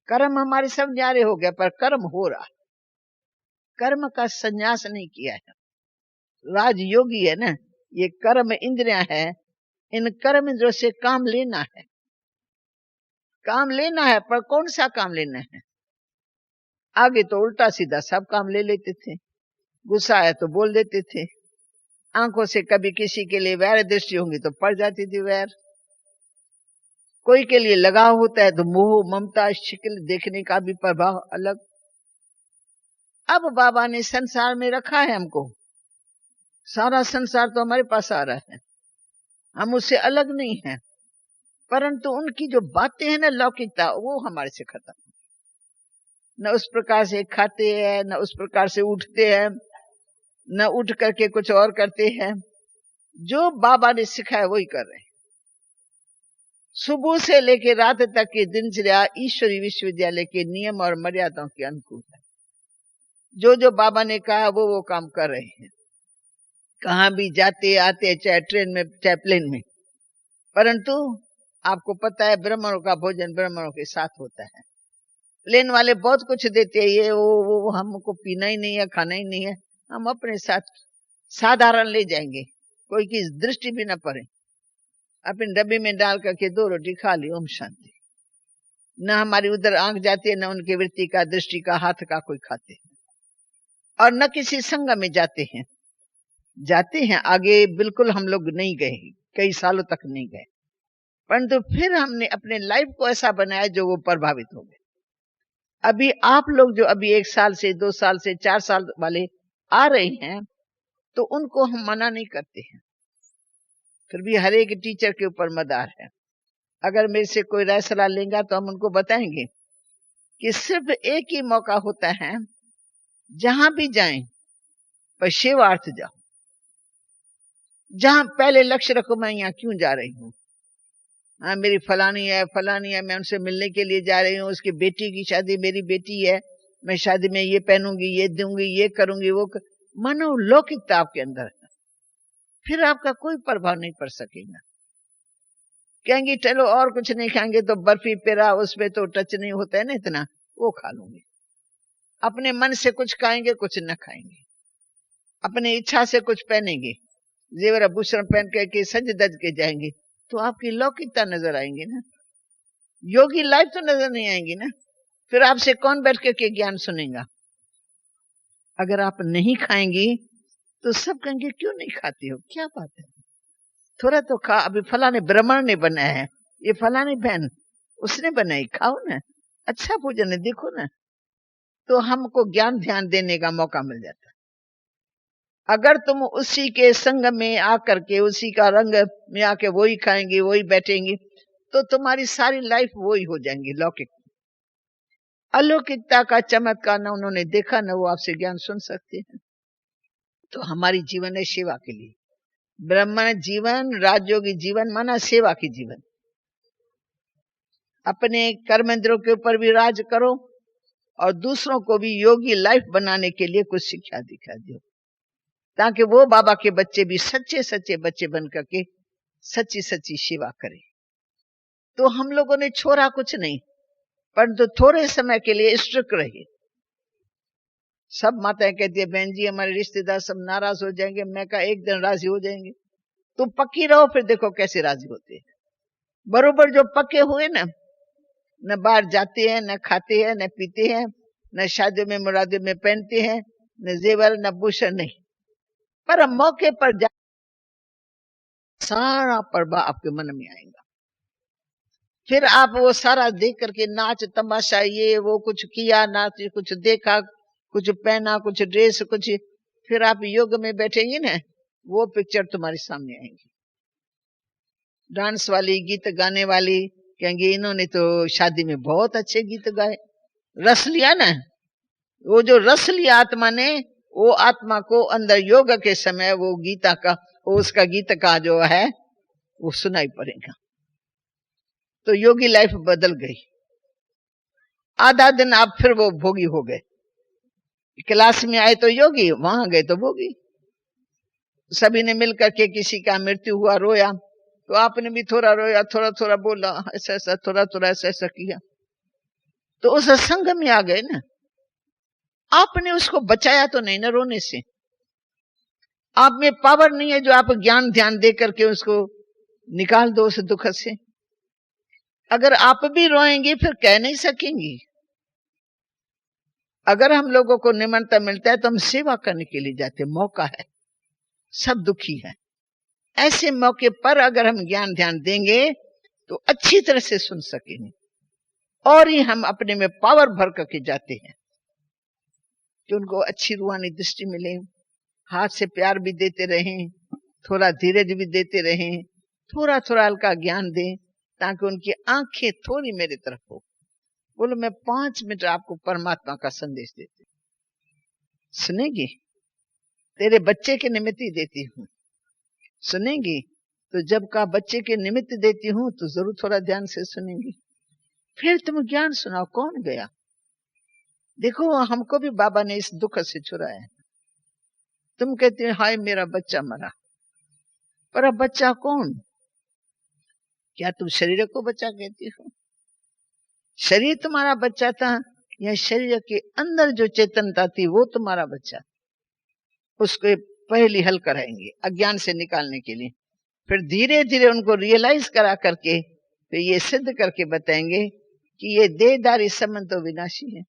कर्म हमारे सब न्यारे हो गए, पर कर्म हो रहा, कर्म का संन्यास नहीं किया है। राजयोगी है ना, ये कर्म इंद्रियां है, इन कर्म इंद्रियों से काम लेना है, काम लेना है, पर कौन सा काम लेना है? आगे तो उल्टा सीधा सब काम ले लेते थे, गुस्सा है तो बोल देते थे, आंखों से कभी किसी के लिए वैर दृष्टि होंगी तो पड़ जाती थी वैर, कोई के लिए लगाव होता है तो मोह ममता शिकल देखने का भी प्रभाव अलग। अब बाबा ने संसार में रखा है हमको, सारा संसार तो हमारे पास आ रहा है, हम उससे अलग नहीं है, परंतु उनकी जो बातें हैं ना लौकिकता, वो हमारे से खत्म। न उस प्रकार से खाते हैं, न उस प्रकार से उठते हैं, न उठ करके कुछ और करते हैं। जो बाबा ने सिखाया वही कर रहे हैं। सुबह से लेके रात तक की दिनचर्या ईश्वरी विश्वविद्यालय के नियम और मर्यादाओं के अनुकूल है। जो जो बाबा ने कहा वो काम कर रहे हैं। कहां भी जाते आते, चाहे ट्रेन में चाहे प्लेन में, परंतु आपको पता है ब्राह्मणों का भोजन ब्राह्मणों के साथ होता है। प्लेन वाले बहुत कुछ देते हैं, ये वो हमको पीना ही नहीं है, खाना ही नहीं है, हम अपने साथ साधारण ले जाएंगे, कोई की दृष्टि भी न पड़े, अपने डब्बे में डाल करके 2 रोटी खा ली, ओम शांति। न हमारी उधर आंख जाती है, न उनकी वृत्ति का, दृष्टि का, हाथ का कोई खाते हैं, और न किसी संघ में जाते हैं। आगे बिल्कुल हम लोग नहीं गए, कई सालों तक नहीं गए, परंतु फिर हमने अपने लाइफ को ऐसा बनाया जो वो प्रभावित हो गए। अभी आप लोग जो अभी 1 साल से 2 साल से 4 साल वाले आ रहे हैं, तो उनको हम मना नहीं करते हैं, फिर भी हर एक टीचर के ऊपर मदार है। अगर मेरे से कोई राय सलाह लेगा तो हम उनको बताएंगे कि सिर्फ एक ही मौका होता है, जहां भी जाएं पर सेवार्थ जाओ। जहां पहले लक्ष्य रखो, मैं यहाँ क्यों जा रही हूँ, हाँ मेरी फलानी है, मैं उनसे मिलने के लिए जा रही हूँ, उसकी बेटी की शादी, मेरी बेटी है, मैं शादी में ये पहनूंगी, ये दूंगी, ये करूंगी, वो मानो लौकिकता आपके अंदर है, फिर आपका कोई प्रभाव नहीं पड़ सकेगा। कहेंगे चलो और कुछ नहीं खाएंगे तो बर्फी पेड़ा, उसमें तो टच नहीं होता है ना इतना, वो खा लूंगे। अपने मन से कुछ खाएंगे, कुछ न खाएंगे, अपने इच्छा से कुछ पहनेंगे, जेवर आभूषण पहन के सज दज के जाएंगे, तो आपकी लौकिकता नजर आएंगी ना, योगी लाइफ तो नजर नहीं आएंगी ना। फिर आपसे कौन बैठ के ज्ञान सुनेगा? अगर आप नहीं खाएंगी तो सब कहेंगे क्यों नहीं खाती हो, क्या बात है, थोड़ा तो खा। अभी फलाने ब्राह्मण ने बनाया है, ये फलाने बहन उसने बनाई, खाओ ना, अच्छा भोजन है, देखो ना, तो हमको ज्ञान ध्यान देने का मौका मिल जाता है। अगर तुम उसी के संग में आकर के, उसी का रंग में आके वही खाएंगी, वही बैठेंगी, तो तुम्हारी सारी लाइफ वही हो जाएंगी, लौकिक। अलौकिकता का चमत्कार न उन्होंने देखा, न वो आपसे ज्ञान सुन सकते हैं। तो हमारी जीवन है सेवा के लिए। ब्राह्मण जीवन, राजयोगी जीवन माना सेवा की जीवन। अपने कर्मेंद्रों के ऊपर भी राज करो और दूसरों को भी योगी लाइफ बनाने के लिए कुछ शिक्षा दिखा दो, ताकि वो बाबा के बच्चे भी सच्चे सच्चे बच्चे बन करके सच्ची सच्ची सेवा करें। तो हम लोगों ने छोड़ा कुछ नहीं, परंतु थोड़े समय के लिए स्ट्रिक्ट रहे। सब माताएं कहती है बहन जी हमारे रिश्तेदार सब नाराज हो जाएंगे, मैं कहा एक दिन राजी हो जाएंगे, तुम पक्की रहो, फिर देखो कैसे राजी होते हैं। बरोबर जो पक्के हुए ना, न बाहर जाते हैं, न खाते हैं, न पीते हैं, न शादियों में मुरादियों में पहनते हैं, न जेवर न भूषण, नहीं, पर मौके पर जा सारा प्रभाव आपके मन में आएगा। फिर आप वो सारा देख करके नाच तमाशा, ये वो कुछ किया, नाच कुछ देखा, कुछ पहना, कुछ ड्रेस, कुछ, फिर आप योग में बैठेंगे ना, वो पिक्चर तुम्हारे सामने आएंगी। डांस वाली, गीत गाने वाली कहेंगे इन्होंने तो शादी में बहुत अच्छे गीत गाए, रस लिया ना। वो जो रस लिया आत्मा ने, वो आत्मा को अंदर योग के समय वो गीता का, वो उसका गीत का जो है वो सुनाई पड़ेगा। तो योगी लाइफ बदल गई। आधा दिन आप फिर वो भोगी हो गए। क्लास में आए तो योगी, वहां गए तो भोगी। सभी ने मिलकर के किसी का मृत्यु हुआ, रोया, तो आपने भी थोड़ा रोया, थोड़ा थोड़ा बोला, ऐसा ऐसा, थोड़ा थोड़ा ऐसा ऐसा किया, तो उस संग में आ गए ना। आपने उसको बचाया तो नहीं ना रोने से। आप में पावर नहीं है जो आप ज्ञान ध्यान दे करके उसको निकाल दो उस दुख से। अगर आप भी रोएंगी फिर कह नहीं सकेंगी। अगर हम लोगों को निमंत्रण मिलता है तो हम सेवा करने के लिए जाते, मौका है, सब दुखी है। ऐसे मौके पर अगर हम ज्ञान ध्यान देंगे तो अच्छी तरह से सुन सकेंगे, और ही हम अपने में पावर भर करके जाते हैं कि उनको अच्छी रूहानी दृष्टि मिले, हाथ से प्यार भी देते रहें, थोड़ा धीरज भी देते रहें, थोड़ा थोड़ा हल्का ज्ञान दें, ताकि उनकी आंखें थोड़ी मेरी तरफ हो। बोलो मैं 5 मिनट आपको परमात्मा का संदेश देती, सुनेगी? तेरे बच्चे के निमित्त ही देती हूँ, सुनेंगी? तो जब का बच्चे के निमित्त देती हूँ तो जरूर थोड़ा ध्यान से सुनेंगी। फिर तुम ज्ञान सुनाओ, कौन गया? देखो हमको भी बाबा ने इस दुख से छुड़ाया है। तुम कहते हो हाय मेरा बच्चा मरा, पर अब बच्चा कौन? क्या तुम शरीर को बच्चा कहती हो? शरीर तुम्हारा बच्चा था, या शरीर के अंदर जो चेतनता थी वो तुम्हारा बच्चा? उसको पहली हल कराएंगे अज्ञान से निकालने के लिए, फिर धीरे धीरे उनको रियलाइज करा करके फिर ये सिद्ध करके बताएंगे कि ये देहदारी संबंध तो विनाशी है।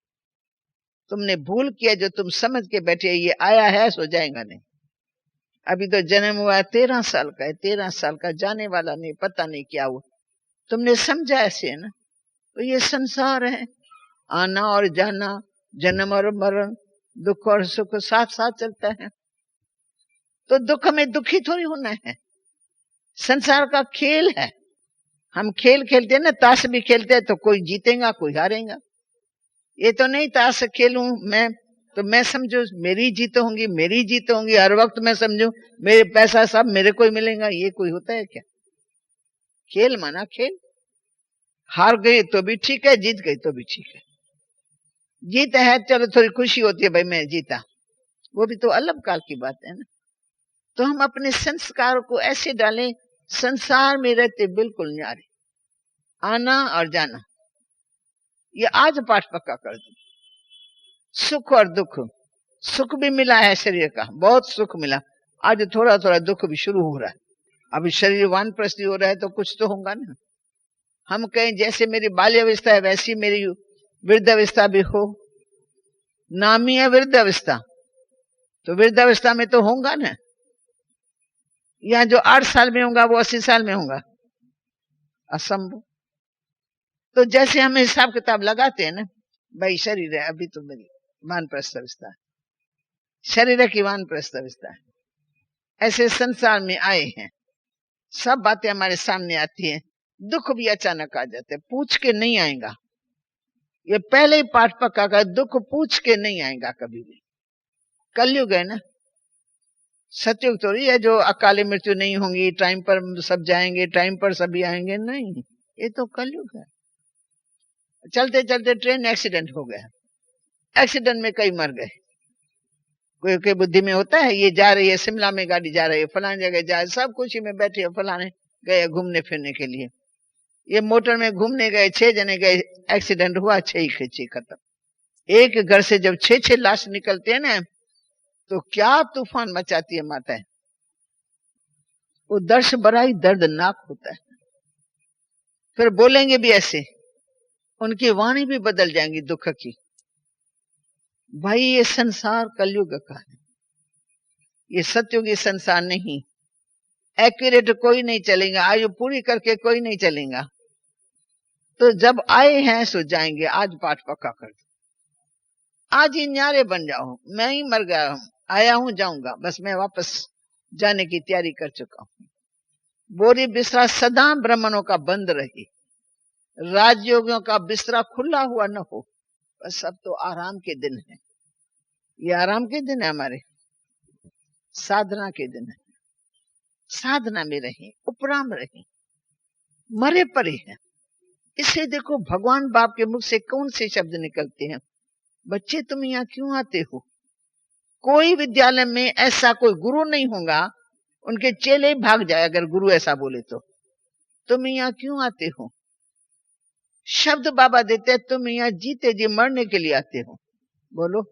तुमने भूल किया जो तुम समझ के बैठे, ये आया है सो जाएगा नहीं। अभी तो जन्म हुआ 13 साल का है, 13 साल का, जाने वाला नहीं, पता नहीं क्या हुआ। तुमने समझा ऐसे है ना। तो ये संसार है, आना और जाना, जन्म और मरण, दुख और सुख साथ साथ चलता है। तो दुख में दुखी थोड़ी होना है, संसार का खेल है। हम खेल खेलते हैं ना, ताश भी खेलते हैं, तो कोई जीतेगा कोई हारेगा। ये तो नहीं ताश खेलूं मैं तो मैं समझू मेरी जीत होंगी, मेरी जीत होंगी, हर वक्त मैं समझू मेरे पैसा सब मेरे को ही मिलेगा, ये कोई होता है क्या? खेल माना खेल, हार गई तो भी ठीक है, जीत गई तो भी ठीक है। जीत है चलो थोड़ी खुशी होती है, भाई मैं जीता, वो भी तो अलग काल की बात है ना। तो हम अपने संस्कार को ऐसे डालें, संसार में रहते बिल्कुल न्यारे, आना और जाना, ये आज पाठ पक्का कर दो। सुख और दुख, सुख भी मिला है शरीर का, बहुत सुख मिला, आज थोड़ा थोड़ा दुख भी शुरू हो रहा है। अभी शरीर वानप्रस्थी हो रहा है तो कुछ तो होगा ना। हम कहें जैसे मेरी बाल्यावस्था है वैसी मेरी वृद्धावस्था भी हो, नाम ही है वृद्धावस्था, तो वृद्धावस्था में तो होगा ना। या जो 8 साल में होगा वो 80 साल में होगा, असंभव। तो जैसे हम हिसाब किताब लगाते हैं ना, भाई शरीर है अभी तो मेरी वानप्रस्थ अवस्था है, शरीर की वानप्रस्थ अवस्था है, ऐसे संसार में आए हैं, सब बातें हमारे सामने आती हैं, दुख भी अचानक आ जाते हैं, पूछ के नहीं आएगा। ये पहले ही पाठ पक्का का, दुख पूछ के नहीं आएगा कभी भी। कलयुग है ना, सतयुग थोड़ी है जो अकाली मृत्यु नहीं होंगी, टाइम पर सब जाएंगे, टाइम पर सभी आएंगे, नहीं, ये तो कलयुग है। चलते चलते ट्रेन एक्सीडेंट हो गया, एक्सीडेंट में कई मर गए। कोई कोई बुद्धि में होता है ये जा रही है शिमला में गाड़ी जा रही है, फलानी जगह जा, सब खुशी में बैठे हो, फलाने गए घूमने फिरने के लिए, ये मोटर में घूमने गए, 6 जने गए, एक्सीडेंट हुआ, 6 ही खींची खत्म। एक घर से जब 6 लाश निकलते हैं ना तो क्या तूफान मचाती है माताएं। वो दर्श बड़ा ही दर्दनाक होता है। फिर बोलेंगे भी ऐसे, उनकी वाणी भी बदल जाएंगी दुख की। भाई ये संसार कलयुग का है, ये सतयुगी संसार नहीं। एक्यूरेट कोई नहीं चलेगा, आयु पूरी करके कोई नहीं चलेगा। तो जब आए हैं सो जाएंगे, आज पाठ पक्का कर दो, आज ही न्यारे बन जाओ, मैं ही मर गया हूं, आया हूं जाऊंगा, बस मैं वापस जाने की तैयारी कर चुका हूं। बोरी बिस्तरा सदा ब्राह्मणों का बंद रहे, राजयोगियों का बिस्तरा खुला हुआ न हो। बस सब तो आराम के दिन है, ये आराम के दिन है, हमारे साधना के दिन है। साधना में रहे, उपराम रहे, मरे परे हैं। इसे देखो भगवान बाप के मुख से कौन से शब्द निकलते हैं, बच्चे तुम यहाँ क्यों आते हो। कोई विद्यालय में ऐसा कोई गुरु नहीं होगा, उनके चेले भाग जाए अगर गुरु ऐसा बोले तो, तुम यहाँ क्यों आते हो। शब्द बाबा देते हैं, तुम यहाँ जीते जी मरने के लिए आते हो। बोलो,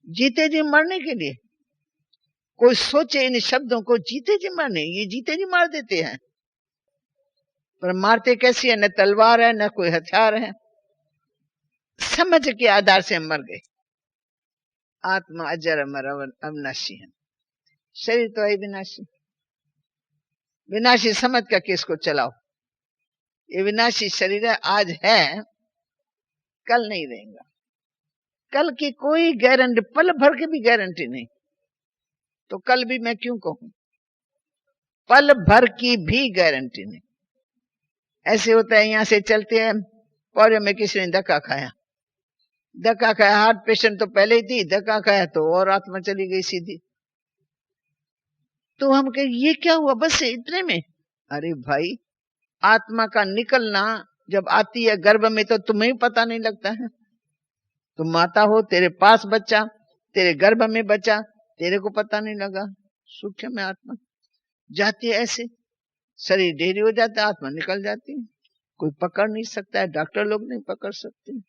जीते जी मरने के लिए। कोई सोचे इन शब्दों को, जीते जी मरने, ये जीते जी मार देते हैं। पर मारते कैसी है, न तलवार है न कोई हथियार है, समझ के आधार से मर गए। आत्मा अजर अमर अविनाशी है, शरीर तो है विनाशी। विनाशी समझ का किसको चलाओ, ये विनाशी शरीर है, आज है कल नहीं रहेगा। कल की कोई गारंटी, पल भर की भी गारंटी नहीं, तो कल भी मैं क्यों कहूं, पल भर की भी गारंटी नहीं। ऐसे होता है, यहां से चलते हैं, पौड़ियों में किसी ने धक्का खाया, हार्ट पेशेंट तो पहले ही थी, धक्का खाया तो और आत्मा चली गई सीधी। तो हम कहे ये क्या हुआ, बस इतने में। अरे भाई, आत्मा का निकलना जब आती है गर्भ में तो तुम्हें पता नहीं लगता है। तुम माता हो, तेरे पास बच्चा, तेरे गर्भ में बच्चा, तेरे को पता नहीं लगा। सूक्ष्म में आत्मा जाती है, ऐसे शरीर ढेरी हो जाता है, आत्मा निकल जाती है, कोई पकड़ नहीं सकता है, डॉक्टर लोग नहीं पकड़ सकते।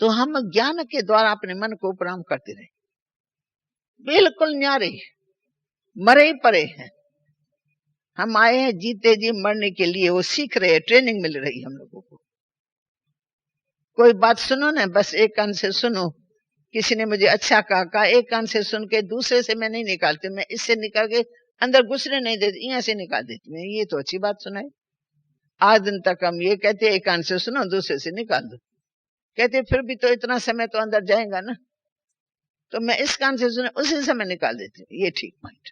तो हम ज्ञान के द्वारा अपने मन को उपराम करते रहे, बिल्कुल न्यारे, मरे ही परे हैं। हम आए हैं जीते जी मरने के लिए, वो सीख रहे हैं, ट्रेनिंग मिल रही है हम लोगों को। कोई बात सुनो ना, बस एक कान से सुनो, किसी ने मुझे अच्छा कहा, एक कान से सुन के दूसरे से मैं नहीं निकालती, मैं इससे निकाल के अंदर घुसने नहीं देती, यहाँ से निकाल देती मैं, ये तो अच्छी बात सुनाई। आज दिन तक हम ये कहते हैं, एक कान से सुनो दूसरे से निकाल दो, कहते फिर भी तो इतना समय तो अंदर जाएगा ना, तो मैं इस कान से सुने उसी समय निकाल देती हूँ, ये ठीक पॉइंट।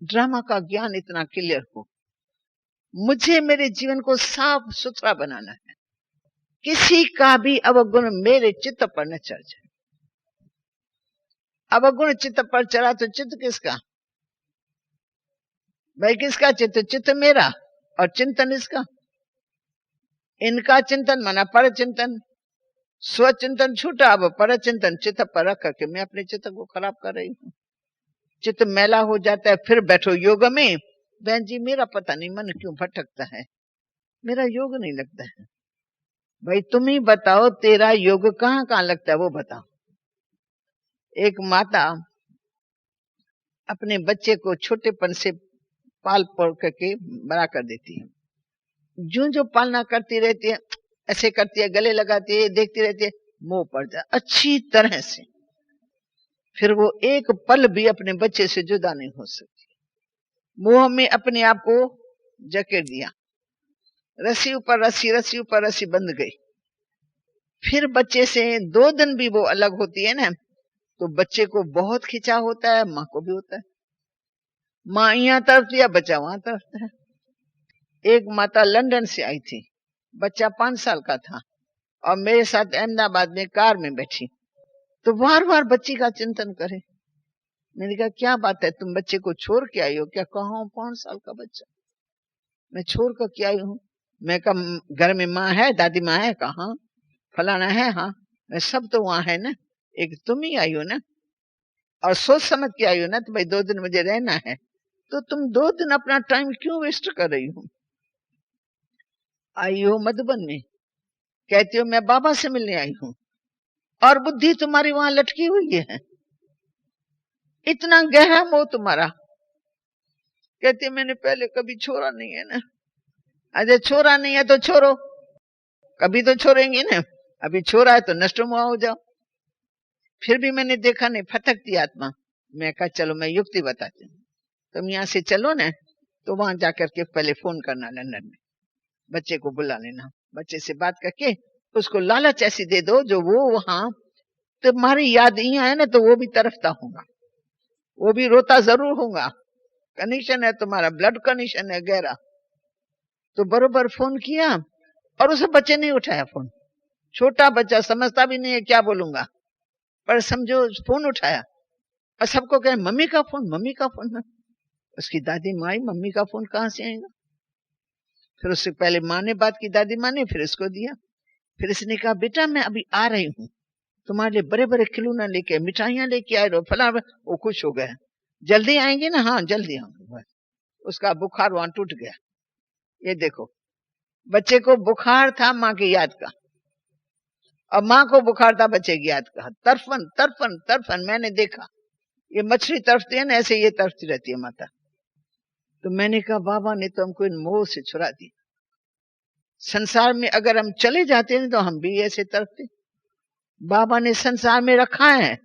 ड्रामा का ज्ञान इतना क्लियर हो, मुझे मेरे जीवन को साफ सुथरा बनाना है, किसी का भी अवगुण मेरे चित्त पर न चढ़ जाए। अवगुण चित्त पर चढ़ा तो चित्त किसका भाई, किसका चित्त, चित्त मेरा और चिंतन इसका। इनका चिंतन माना पर चिंतन, स्व चिंतन छूटा, अब पर चिंतन चित्त पर रख करके मैं अपने चित्त को खराब कर रही हूँ। चित्त मैला हो जाता है, फिर बैठो योग में, बहन जी मेरा पता नहीं मन क्यों भटकता है, मेरा योग नहीं लगता है। भाई तुम ही बताओ, तेरा योग कहाँ कहाँ लगता है वो बताओ। एक माता अपने बच्चे को छोटेपन से पाल पोल करके बड़ा कर देती है, जो पालना करती रहती है, ऐसे करती है, गले लगाती है, देखती रहती है, मोह पड़ जाए अच्छी तरह से, फिर वो एक पल भी अपने बच्चे से जुदा नहीं हो सकती। मोह में अपने आप को जकड़ दिया, रस्सी ऊपर रस्सी, रस्सी ऊपर रस्सी बंध गई। फिर बच्चे से 2 दिन भी वो अलग होती है ना, तो बच्चे को बहुत खिंचा होता है, माँ को भी होता है। माँ यहाँ तड़पती है, बच्चा वहां तड़पता है। एक माता लंदन से आई थी, बच्चा 5 साल का था, और मेरे साथ अहमदाबाद में कार में बैठी, तो बार बार बच्ची का चिंतन करे। मैंने कहा क्या बात है, तुम बच्चे को छोड़ के आई हो क्या? कहा 5 साल का बच्चा मैं छोड़ कर के आई हूँ। मैं कहा घर में माँ है, दादी माँ है? कहा फलाना है, हाँ। मैं सब तो वहां है ना, एक तुम ही आई हो ना, और सोच समझ के आई हो ना, तो भाई 2 दिन मुझे रहना है, तो तुम 2 दिन अपना टाइम क्यों वेस्ट कर रही हो? आई हो मधुबन में, कहती हो मैं बाबा से मिलने आई हूँ, और बुद्धि तुम्हारी वहां लटकी हुई है, इतना गहरा मोह तुम्हारा। कहती मैंने पहले कभी छोड़ा नहीं है ना। अरे छोड़ा नहीं है तो छोड़ो, कभी तो छोड़ेंगे ना, अभी छोड़ा है तो नष्ट मुआ हो जाओ। फिर भी मैंने देखा नहीं, फटकती आत्मा। मैं कहा चलो मैं युक्ति बताती हूँ, तुम यहाँ से चलो ना, तो वहां जाकर के पहले फोन करना लंदन में, बच्चे को बुला लेना, बच्चे से बात करके उसको लालच ऐसी दे दो जो वो वहां तुम्हारी याद यहाँ है ना, तो वो भी तरफता होगा, वो भी रोता जरूर होगा, कनेक्शन है तुम्हारा, ब्लड कनेक्शन है गहरा। तो बरोबर फोन किया और उसे बच्चे नहीं उठाया फोन। छोटा बच्चा समझता भी नहीं है क्या बोलूंगा, पर समझो फोन उठाया और सबको कहे मम्मी का फोन, मम्मी का फोन है। उसकी दादी माँ आई, मम्मी का फोन कहाँ से आएगा? फिर उससे पहले माँ ने बात की, दादी माँ ने, फिर इसको दिया। फिर इसने कहा बेटा मैं अभी आ रही हूँ, तुम्हारे लिए बड़े बड़े खिलौना लेके, मिठाइयां लेके आए रहो फला। वो खुश हो गया, जल्दी आएंगे ना? हाँ जल्दी आऊंगे। उसका बुखार वहां टूट गया। ये देखो, बच्चे को बुखार था माँ की याद का, और माँ को बुखार था बच्चे की याद का। तड़फन तड़फन तड़फन। मैंने देखा ये मछली तड़फती है ना, ऐसे ये तड़फती रहती है माता। तो मैंने कहा बाबा ने तो हमको इन मोह से छुड़ा दिया। संसार में अगर हम चले जाते हैं तो हम भी ऐसे तड़पते। बाबा ने संसार में रखा है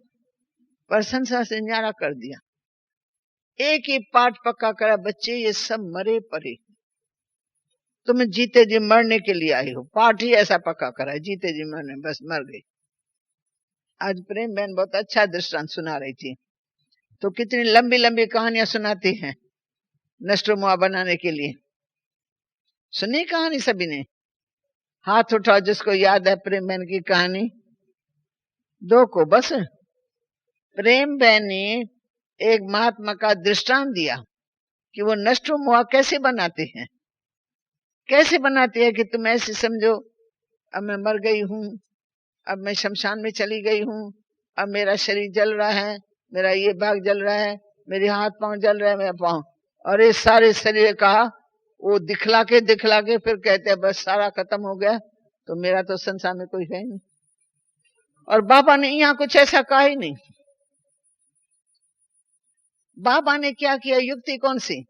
पर संसार से न्यारा कर दिया। एक ही पाठ पक्का करा, बच्चे ये सब मरे पड़े, तुम जीते जी मरने के लिए आई हो। पाठ ही ऐसा पक्का करा है, जीते जी मरने, बस मर गई। आज प्रेम बहन बहुत अच्छा दृष्टांत सुना रही थी। तो कितनी लंबी लंबी कहानियां सुनाती हैं नष्टोमुआ बनाने के लिए। सुनी कहानी सभी ने? हाथ उठाओ जिसको याद है प्रेम बहन की कहानी। दो को बस। प्रेम बहन ने एक महात्मा का दृष्टांत दिया कि वो नष्टोमुआ कैसे बनाते हैं। कैसे बनाते हैं कि तुम ऐसे समझो, अब मैं मर गई हूं, अब मैं शमशान में चली गई हूं, अब मेरा शरीर जल रहा है, मेरा ये भाग जल रहा है, मेरे हाथ पांव जल रहे हैं, मेरा पांव, और इस सारे शरीर का वो दिखला के फिर कहते हैं बस सारा खत्म हो गया, तो मेरा तो संसार में कोई है नहीं। और बाबा ने यहाँ कुछ ऐसा कहा ही नहीं। बाबा ने क्या किया? युक्ति कौन सी?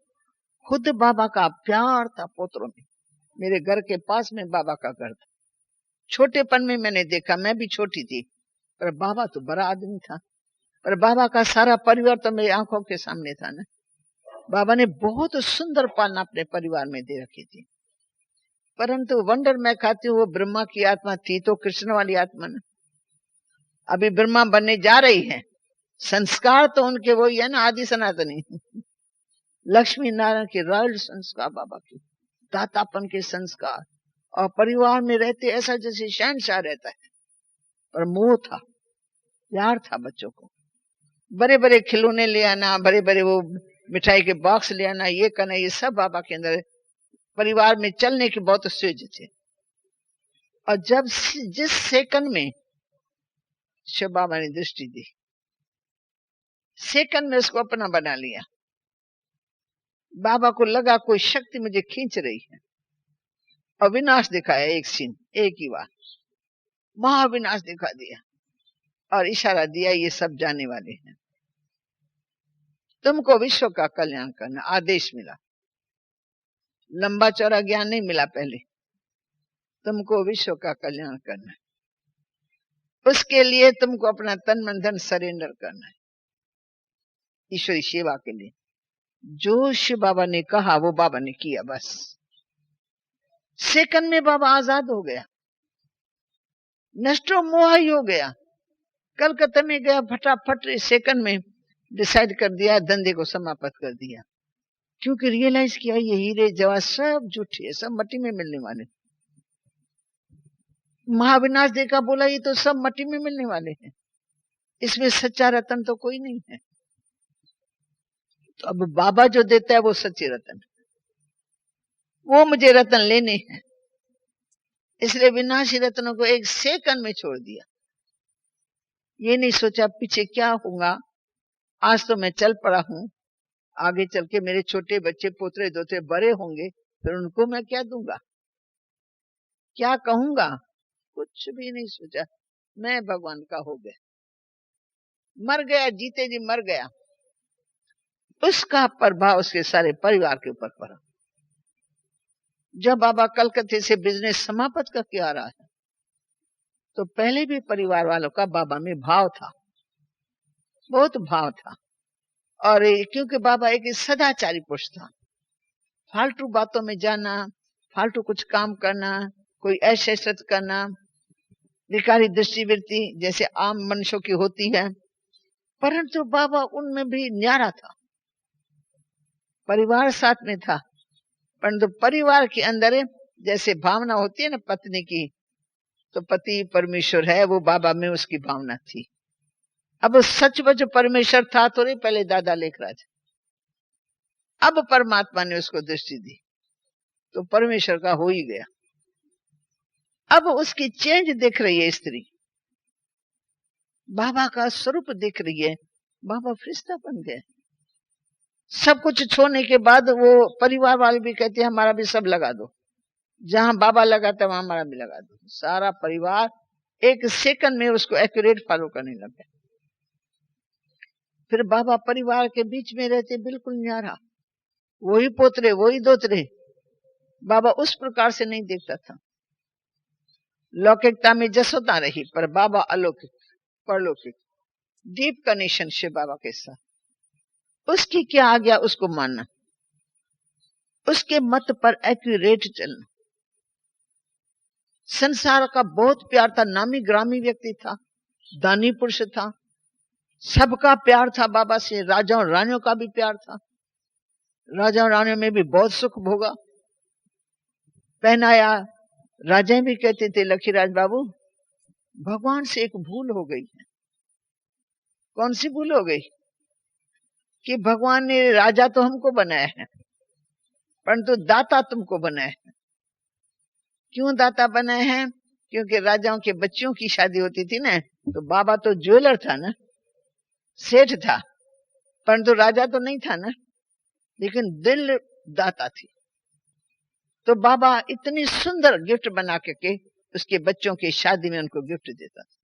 खुद बाबा का प्यार था पोत्रों में। मेरे घर के पास में बाबा का घर था। छोटेपन में मैंने देखा, मैं भी छोटी थी, पर बाबा तो बड़ा आदमी था। पर बाबा का सारा परिवार तो मेरी आंखों के सामने था ना। बाबा ने बहुत सुंदर पालना अपने परिवार में दे रखी थी। परंतु वंडर मैं खाती हूँ, वो ब्रह्मा की आत्मा थी तो कृष्ण वाली आत्मा ना, अभी ब्रह्मा बनने जा रही है। संस्कार तो उनके वही है ना, आदि सनातनी। लक्ष्मी नारायण के रॉयल संस्कार, बाबा के दातापन के संस्कार, और परिवार में रहते ऐसा जैसे शहनशाह रहता है। पर मोह था, प्यार था बच्चों को। बड़े बड़े खिलौने ले आना, बड़े बड़े वो मिठाई के बॉक्स ले आना, ये करना, ये सब बाबा के अंदर परिवार में चलने की बहुत सुझ थे। और जब जिस सेकंड में शिव बाबा ने दृष्टि दी, सेकंड में उसको अपना बना लिया। बाबा को लगा कोई शक्ति मुझे खींच रही है, अविनाश दिखाया एक सीन, एक ही बार महाविनाश दिखा दिया और इशारा दिया ये सब जाने वाले हैं, तुमको विश्व का कल्याण करना। आदेश मिला, लंबा चौड़ा ज्ञान नहीं मिला पहले, तुमको विश्व का कल्याण करना है, उसके लिए तुमको अपना तन मन धन सरेंडर करना है ईश्वरी सेवा के लिए। जो शिव बाबा ने कहा वो बाबा ने किया। बस सेकंड में बाबा आजाद हो गया, नष्टो मोह ही हो गया। कलकत्ता में गया, फटाफट सेकंड में डिसाइड कर दिया, धंधे को समाप्त कर दिया। क्योंकि रियलाइज किया ये हीरे जवाहर सब झूठे, सब मट्टी में मिलने वाले। महाविनाश देखा, बोला ये तो सब मट्टी में मिलने वाले हैं, इसमें सच्चा रतन तो कोई नहीं है। तो अब बाबा जो देता है वो सच्चे रतन, वो मुझे रतन लेने हैं, इसलिए विनाशी रत्नों को एक सेकंड में छोड़ दिया। ये नहीं सोचा पीछे क्या होगा, आज तो मैं चल पड़ा हूं, आगे चल के मेरे छोटे बच्चे पोतरे दोते बड़े होंगे, फिर उनको मैं क्या दूंगा, क्या कहूंगा, कुछ भी नहीं सोचा। मैं भगवान का हो गया, मर गया, जीते जी मर गया। उसका प्रभाव उसके सारे परिवार के ऊपर पड़ा। जब बाबा कलकत्ते से बिजनेस समाप्त करके आ रहा है, तो पहले भी परिवार वालों का बाबा में भाव था, बहुत भाव था। और क्योंकि बाबा एक सदाचारी पुरुष था, फालतू बातों में जाना, फालतू कुछ काम करना, कोई ऐसे करना, विकारी दृष्टिवृत्ति जैसे आम मनुष्यों की होती है, परंतु बाबा उनमें भी न्यारा था। परिवार साथ में था, परंतु परिवार के अंदर जैसे भावना होती है ना पत्नी की, तो पति परमेश्वर है, वो बाबा में उसकी भावना थी। अब सचमुच परमेश्वर था तो नहीं पहले दादा लेखराज, अब परमात्मा ने उसको दृष्टि दी तो परमेश्वर का हो ही गया। अब उसकी चेंज दिख रही है, स्त्री बाबा का स्वरूप दिख रही है। बाबा फरिश्ता बन गए। सब कुछ छोड़ने के बाद वो परिवार वाले भी कहते हैं हमारा भी सब लगा दो, जहां बाबा लगाता वहां हमारा भी लगा दो। सारा परिवार एक सेकंड में उसको एक्यूरेट फॉलो करने लगे। फिर बाबा परिवार के बीच में रहते बिल्कुल न्यारा, वही पोतरे वही दोतरे। बाबा उस प्रकार से नहीं देखता था। लौकिकता में जसोता रही, पर बाबा अलौकिक परलौकिक डीप कनेक्शन से बाबा के साथ। उसकी क्या आ गया उसको मानना, उसके मत पर एक्यूरेट चलना। संसार का बहुत प्यार था, नामी ग्रामी व्यक्ति था, दानी पुरुष था, सबका प्यार था बाबा से। राजाओं रानियों का भी प्यार था, राजाओं रानियों में भी बहुत सुख भोगा, पहनाया। राजा भी कहते थे लखीराज बाबू भगवान से एक भूल हो गई है। कौन सी भूल हो गई? कि भगवान ने राजा तो हमको बनाया है, परंतु दाता तुमको बनाया है। क्यों दाता बनाए हैं? क्योंकि राजाओं के बच्चों की शादी होती थी ना, तो बाबा तो ज्वेलर था ना, सेठ था, परंतु राजा तो नहीं था ना, लेकिन दिल दाता थी। तो बाबा इतनी सुंदर गिफ्ट बना के उसके बच्चों की शादी में उनको गिफ्ट देता था।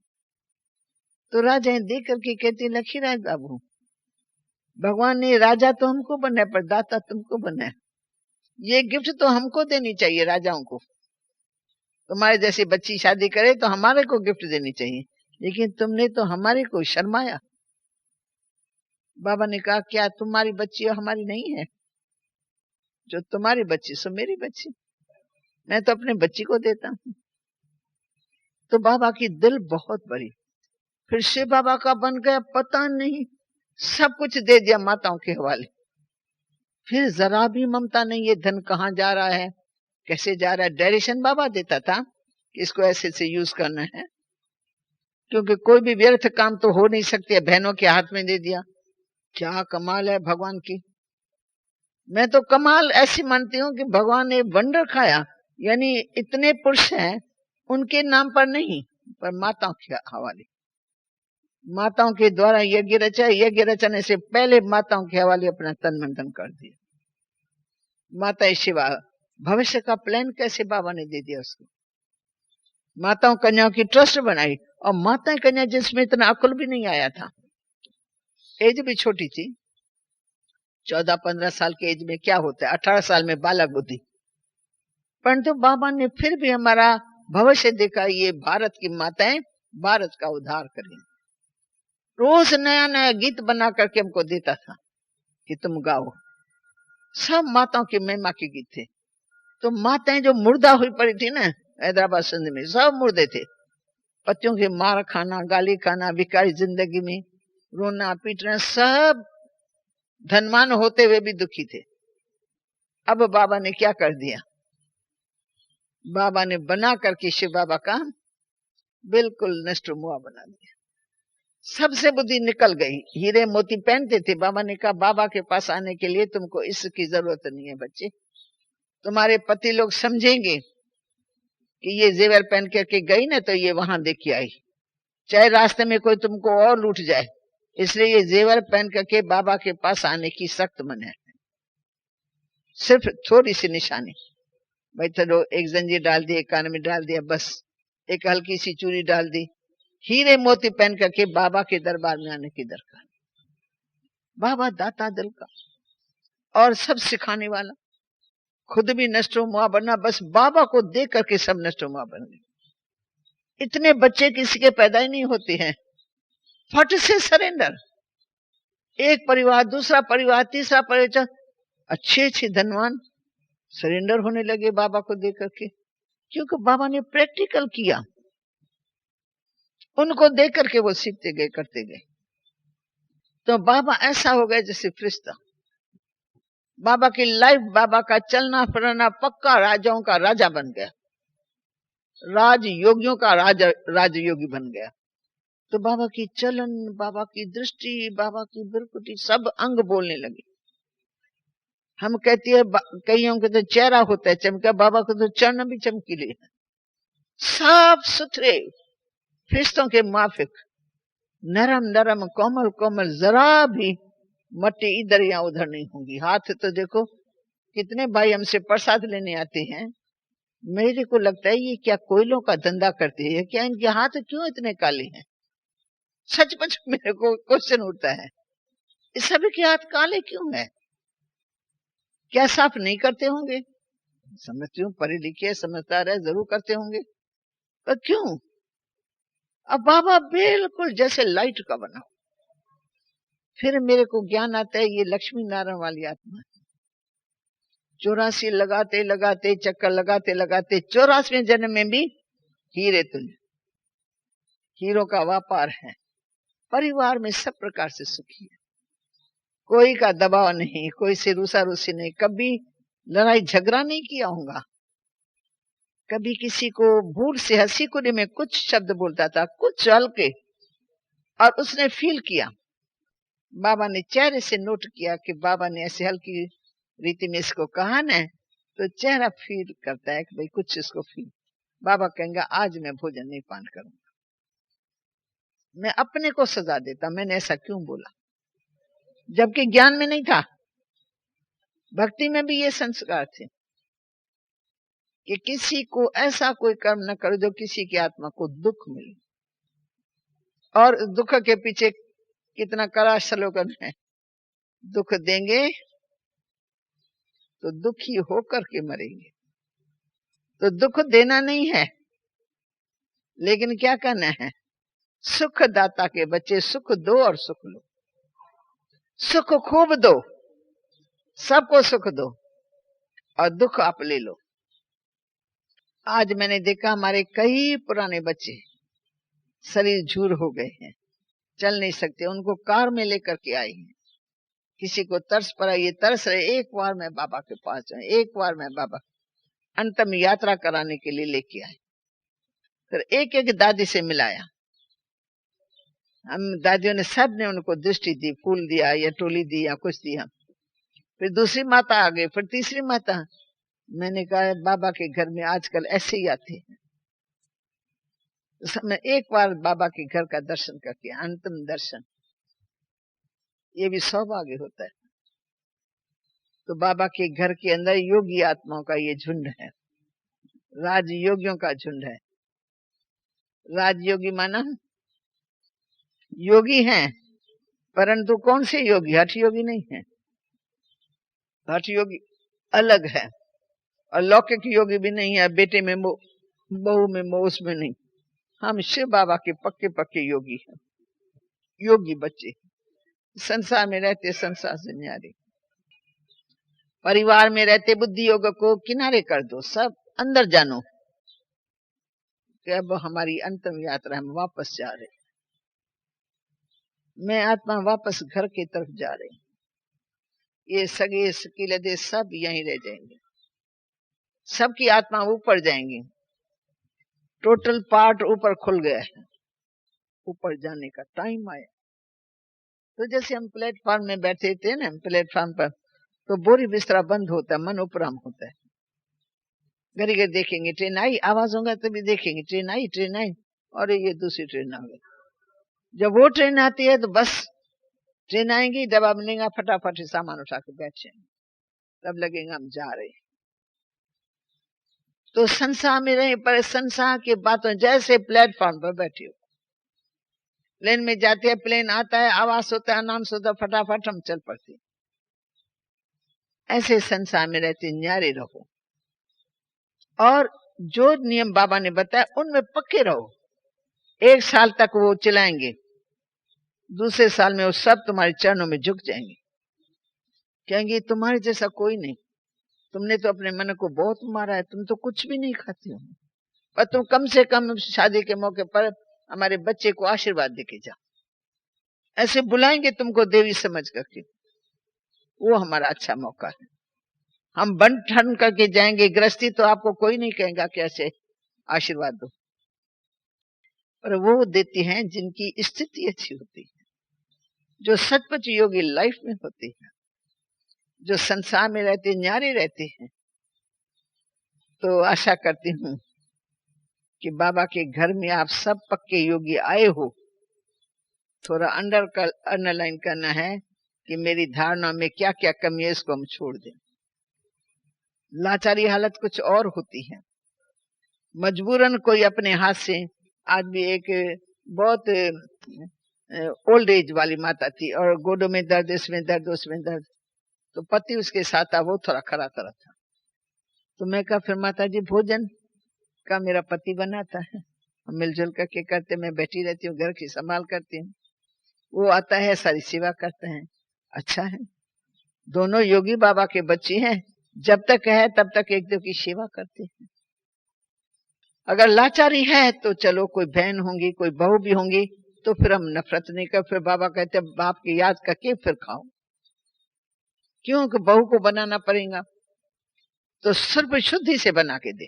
तो राजा देख करके कहते लखीराज बाबू भगवान ने राजा तो हमको बनाया पर दाता तुमको बनाया, ये गिफ्ट तो हमको देनी चाहिए राजाओं को। तुम्हारे जैसी बच्ची शादी करे तो हमारे को गिफ्ट देनी चाहिए, लेकिन तुमने तो हमारे को शर्माया। बाबा ने कहा क्या तुम्हारी बच्ची हमारी नहीं है? जो तुम्हारी बच्ची सो मेरी बच्ची, मैं तो अपने बच्ची को देता हूं। तो बाबा की दिल बहुत बड़ी। फिर से बाबा का बन गया पता नहीं, सब कुछ दे दिया माताओं के हवाले। फिर जरा भी ममता नहीं, ये धन कहाँ जा रहा है, कैसे जा रहा है। डायरेक्शन बाबा देता था कि इसको ऐसे से यूज करना है, क्योंकि कोई भी व्यर्थ काम तो हो नहीं सकते। बहनों के हाथ में दे दिया। क्या कमाल है भगवान की। मैं तो कमाल ऐसी मानती हूँ कि भगवान ने वंडर खाया, यानी इतने पुरुष हैं उनके नाम पर नहीं, पर माताओं के हवाले, माताओं के द्वारा यज्ञ रचा। यज्ञ रचने से पहले माताओं के हवाले अपना तन मन धन कर दिया। माता शिवा भविष्य का प्लान कैसे बाबा ने दे दिया उसको। माताओं कन्याओं की ट्रस्ट बनाई, और माताएं कन्या जिसमें इतना अकुल भी नहीं आया था, एज भी छोटी थी। 14-15 साल के एज में क्या होता है, 18 साल में बालक बुद्धि। परंतु बाबा ने फिर भी हमारा भविष्य देखा, ये भारत की माताएं भारत का उद्धार करें। रोज नया नया गीत बना करके हमको देता था कि तुम गाओ। सब माताओं की महिमा के गीत थे। तो माताएं जो मुर्दा हुई पड़ी थी ना हैदराबाद सिंध में, सब मुर्दे थे। पतियों के मार खाना, गाली खाना, भिखारी जिंदगी में रोना पीटना, सब धनवान होते हुए भी दुखी थे। अब बाबा ने क्या कर दिया, बाबा ने बना करके शिव बाबा का बिल्कुल नष्टमुआ बना दिया। सबसे बुद्धि निकल गई। हीरे मोती पहनते थे। बाबा ने कहा बाबा के पास आने के लिए तुमको इसकी जरूरत नहीं है बच्चे, तुम्हारे पति लोग समझेंगे कि ये जेवर पहन करके गई ना तो ये वहां देखी आई, चाहे रास्ते में कोई तुमको और लूट जाए, इसलिए ये जेवर पहन करके बाबा के पास आने की सख्त मन है। सिर्फ थोड़ी सी निशानी, भाई चलो एक जंजीर डाल दी, एक कान में डाल दिया, बस एक हल्की सी चूड़ी डाल दी। हीरे मोती पहन करके बाबा के दरबार में आने की दरकार। बाबा दाता दिल का और सब सिखाने वाला, खुद भी नष्टमुआ बना, बस बाबा को देख करके सब नष्टमुआ बन गए। इतने बच्चे किसी के पैदा ही नहीं होते हैं। फट से सरेंडर, एक परिवार दूसरा परिवार तीसरा परिवार, अच्छे अच्छे धनवान सरेंडर होने लगे बाबा को देख करके, क्योंकि बाबा ने प्रैक्टिकल किया। उनको देख करके वो सीखते गए, करते गए। तो बाबा ऐसा हो गया जैसे फरिश्ता। बाबा की लाइफ, बाबा का चलना फिरना पक्का राजाओं का राजा बन गया, राजयोगियों का राजयोगी बन गया। तो बाबा की चलन, बाबा की दृष्टि, बाबा की बिरकुटी सब अंग बोलने लगे। हम कहती है कईयों के तो चेहरा होता है चमका, बाबा को तो चरण भी चमकीले है, साफ सुथरे, फरिश्तों के माफिक, नरम नरम, कोमल कोमल, जरा भी मट्टी इधर या उधर नहीं होगी। हाथ तो देखो, कितने भाई हमसे प्रसाद लेने आते हैं, मेरे को लगता है ये क्या कोयलों का धंधा करते हैं क्या, इनके हाथ क्यों इतने काले हैं? सचमुच मेरे को क्वेश्चन उठता है, इस सभी के हाथ काले क्यों है? क्या साफ नहीं करते होंगे? समझती हूँ पढ़े लिखे समझदार है, जरूर करते होंगे, पर क्यों? अब बाबा बिल्कुल जैसे लाइट का बना। फिर मेरे को ज्ञान आता है ये लक्ष्मी नारायण वाली आत्मा है। 84 लगाते लगाते चक्कर लगाते लगाते 84वें जन्म में भी हीरे तुल्य, हीरो का व्यापार है। परिवार में सब प्रकार से सुखी है, कोई का दबाव नहीं, कोई से रूसा रूसी नहीं, कभी लड़ाई झगड़ा नहीं किया होगा, कभी किसी को भूल से हंसी खुदी में कुछ शब्द बोलता था, कुछ हल्के, और उसने फील किया, बाबा ने चेहरे से नोट किया कि बाबा ने ऐसे हल्की रीति में इसको कहा ना, तो चेहरा फील करता है कि भाई कुछ इसको फील। बाबा कहेंगे आज मैं भोजन नहीं पान करूंगा। मैं अपने को सजा देता, मैंने ऐसा क्यों बोला, जबकि ज्ञान में नहीं था। भक्ति में भी ये संस्कार थे कि किसी को ऐसा कोई कर्म न करो जो किसी की आत्मा को दुख मिले। और दुख के पीछे कितना कड़ा स्लोगन है, दुख देंगे तो दुखी होकर के मरेंगे। तो दुख देना नहीं है, लेकिन क्या करना है, सुख दाता के बच्चे, सुख दो और सुख लो, सुख खूब दो, सबको सुख दो और दुख आप ले लो। आज मैंने देखा हमारे कई पुराने बच्चे शरीर झूर हो गए हैं, चल नहीं सकते, उनको कार में लेकर के आई हैं। किसी को तरस पड़ा, ये तरस रहे एक बार मैं बाबा के पास जाऊं, एक बार मैं बाबा, अंतिम यात्रा कराने के लिए लेके आए। फिर एक एक दादी से मिलाया, हम दादियों ने सब ने उनको दृष्टि दी, फूल दिया या टोली दी या कुछ दिया। फिर दूसरी माता आ गई, फिर तीसरी माता। मैंने कहा बाबा के घर में आजकल ऐसे ही आते हैं। मैं एक बार बाबा के घर का दर्शन करके, अंतिम दर्शन, ये भी सौभाग्य होता है। तो बाबा के घर के अंदर योगी आत्माओं का ये झुंड है, राजयोगियों का झुंड है। राजयोगी माना योगी हैं, परंतु कौन से योगी? हठ योगी नहीं है, हठ योगी अलग है, और लौकिक योगी भी नहीं है, बेटे में मोह, बहू में मोह, उसमें नहीं। हम शिव बाबा के पक्के पक्के योगी हैं, योगी बच्चे। संसार में रहते संसार से न्यारे, परिवार में रहते बुद्धि योग को किनारे कर दो, सब अंदर जानो कि अब हमारी अंतिम यात्रा हम वापस जा रहे, मैं आत्मा वापस घर की तरफ जा रही, ये सगे सकीलदे सब यहीं रह जाएंगे, सबकी आत्मा ऊपर जाएंगी। टोटल पार्ट ऊपर खुल गया है, ऊपर जाने का टाइम आया। तो जैसे हम प्लेटफॉर्म में बैठे थे ना, प्लेटफॉर्म पर तो बोरी बिस्तरा बंद होता है, मन उपराम होता है। घड़ी घड़ी देखेंगे, ट्रेन आई, आवाज होगा तभी देखेंगे ट्रेन आई, और ये दूसरी ट्रेन आ गई। जब वो ट्रेन आती है तो बस ट्रेन आएंगी, डब्बा मिलेगा, फटाफट सामान उठा के बैठ जाएंगे, तब लगेगा हम जा रहे। तो संसार में रहे, पर संसार की बातों जैसे प्लेटफॉर्म पर बैठे हो, प्लेन में जाते हैं, प्लेन आता है, आवाज होता है, अनाउंस होता है, फटाफट हम चल पड़ते। ऐसे संसार में रहते न्यारे रहो, और जो नियम बाबा ने बताया उनमें पक्के रहो। 1 साल तक वो चलाएंगे, दूसरे साल में वो सब तुम्हारे चरणों में झुक जाएंगे, कहेंगे तुम्हारे जैसा कोई नहीं, तुमने तो अपने मन को बहुत मारा है, तुम तो कुछ भी नहीं खाते हो, पर तुम कम से कम शादी के मौके पर हमारे बच्चे को आशीर्वाद देके जाओ। ऐसे बुलाएंगे तुमको देवी समझ करके, वो हमारा अच्छा मौका है। हम बन ठन करके जाएंगे गृहस्थी, तो आपको कोई नहीं कहेगा कैसे आशीर्वाद दो, पर वो देती हैं जिनकी स्थिति अच्छी होती है, जो सचमुच योगी लाइफ में होती है, जो संसार में रहती न्यारी रहती है। तो आशा करती हूँ कि बाबा के घर में आप सब पक्के योगी आए हो। थोड़ा अंडरलाइन करना है कि मेरी धारणा में क्या क्या कमी है, इसको हम छोड़ दें। लाचारी हालत कुछ और होती है, मजबूरन कोई अपने हाथ से। आज भी एक बहुत ओल्ड एज वाली माता थी और गोडों में दर्द, इसमें दर्द, उसमें दर्द, तो पति उसके साथ था, वो थोड़ा खरा तरह था। तो मैं कहा फिर माता जी भोजन का मेरा पति बनाता है, हम मिलजुल करके करते, मैं बैठी रहती हूँ, घर की संभाल करती हूँ, वो आता है सारी सेवा करते हैं। अच्छा है, दोनों योगी बाबा के बच्चे हैं, जब तक है तब तक एक दो की सेवा करते हैं। अगर लाचारी है तो चलो कोई बहन होंगी, कोई बहू भी होंगी, तो फिर हम नफरत नहीं कर। फिर बाबा कहते बाप की याद करके फिर खाओ, क्यों कि बहू को बनाना पड़ेगा, तो सिर्फ शुद्धि से बना के दे।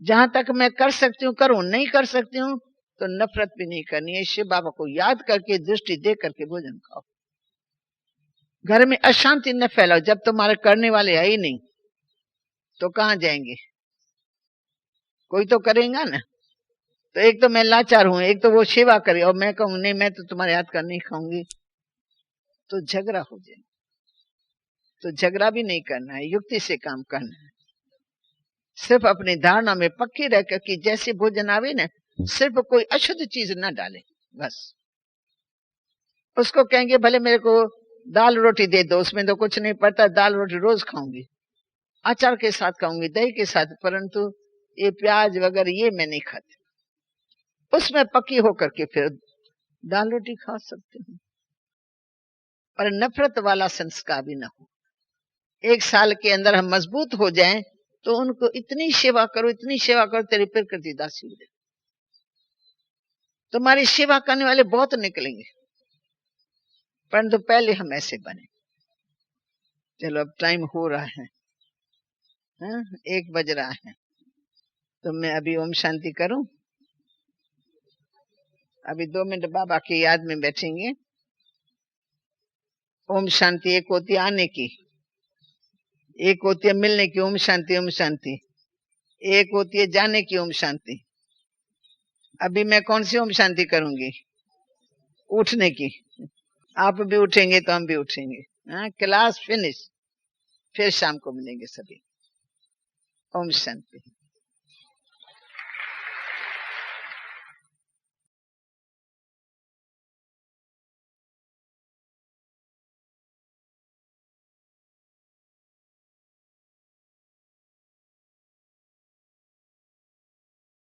जहां तक मैं कर सकती हूँ करूं, नहीं कर सकती हूँ तो नफरत भी नहीं करनी है। शिव बाबा को याद करके दृष्टि दे करके भोजन खाओ। घर में अशांति न फैलाओ। जब तुम्हारे करने वाले है ही नहीं तो कहां जाएंगे, कोई तो करेगा ना। तो एक तो मैं लाचार हूं, एक तो वो सेवा करे और मैं कहूं नहीं मैं तो तुम्हारे हाथ का नहीं खाऊंगी, तो झगड़ा हो जाए। तो झगड़ा भी नहीं करना है, युक्ति से काम करना है। सिर्फ अपनी धारणा में पक्की रहकर कि जैसे भोजन आवे ना, सिर्फ कोई अशुद्ध चीज न डाले, बस। उसको कहेंगे भले मेरे को दाल रोटी दे दो, उसमें तो कुछ नहीं पड़ता, दाल रोटी रोज खाऊंगी, अचार के साथ खाऊंगी, दही के साथ, परंतु ये प्याज वगैरह ये मैं नहीं खाती। उसमें पक्की होकर के फिर दाल रोटी खा सकते हैं, पर नफरत वाला संस्कार भी ना हो। 1 साल के अंदर हम मजबूत हो जाएं तो उनको इतनी सेवा करो, इतनी सेवा करो, तेरी प्रकृति दासी हो जाए। तुम्हारी सेवा करने वाले बहुत निकलेंगे, परंतु पहले हम ऐसे बने। चलो अब टाइम हो रहा है, 1 बज रहा है, तो मैं अभी ओम शांति करूं। अभी 2 मिनट बाबा की याद में बैठेंगे। ओम शांति एक होती है आने की, एक होती है मिलने की, ओम शांति ओम शांति। एक होती है जाने की, ओम शांति। अभी मैं कौन सी ओम शांति करूंगी? उठने की। आप भी उठेंगे तो हम भी उठेंगे। क्लास फिनिश, फिर शाम को मिलेंगे सभी। ओम शांति।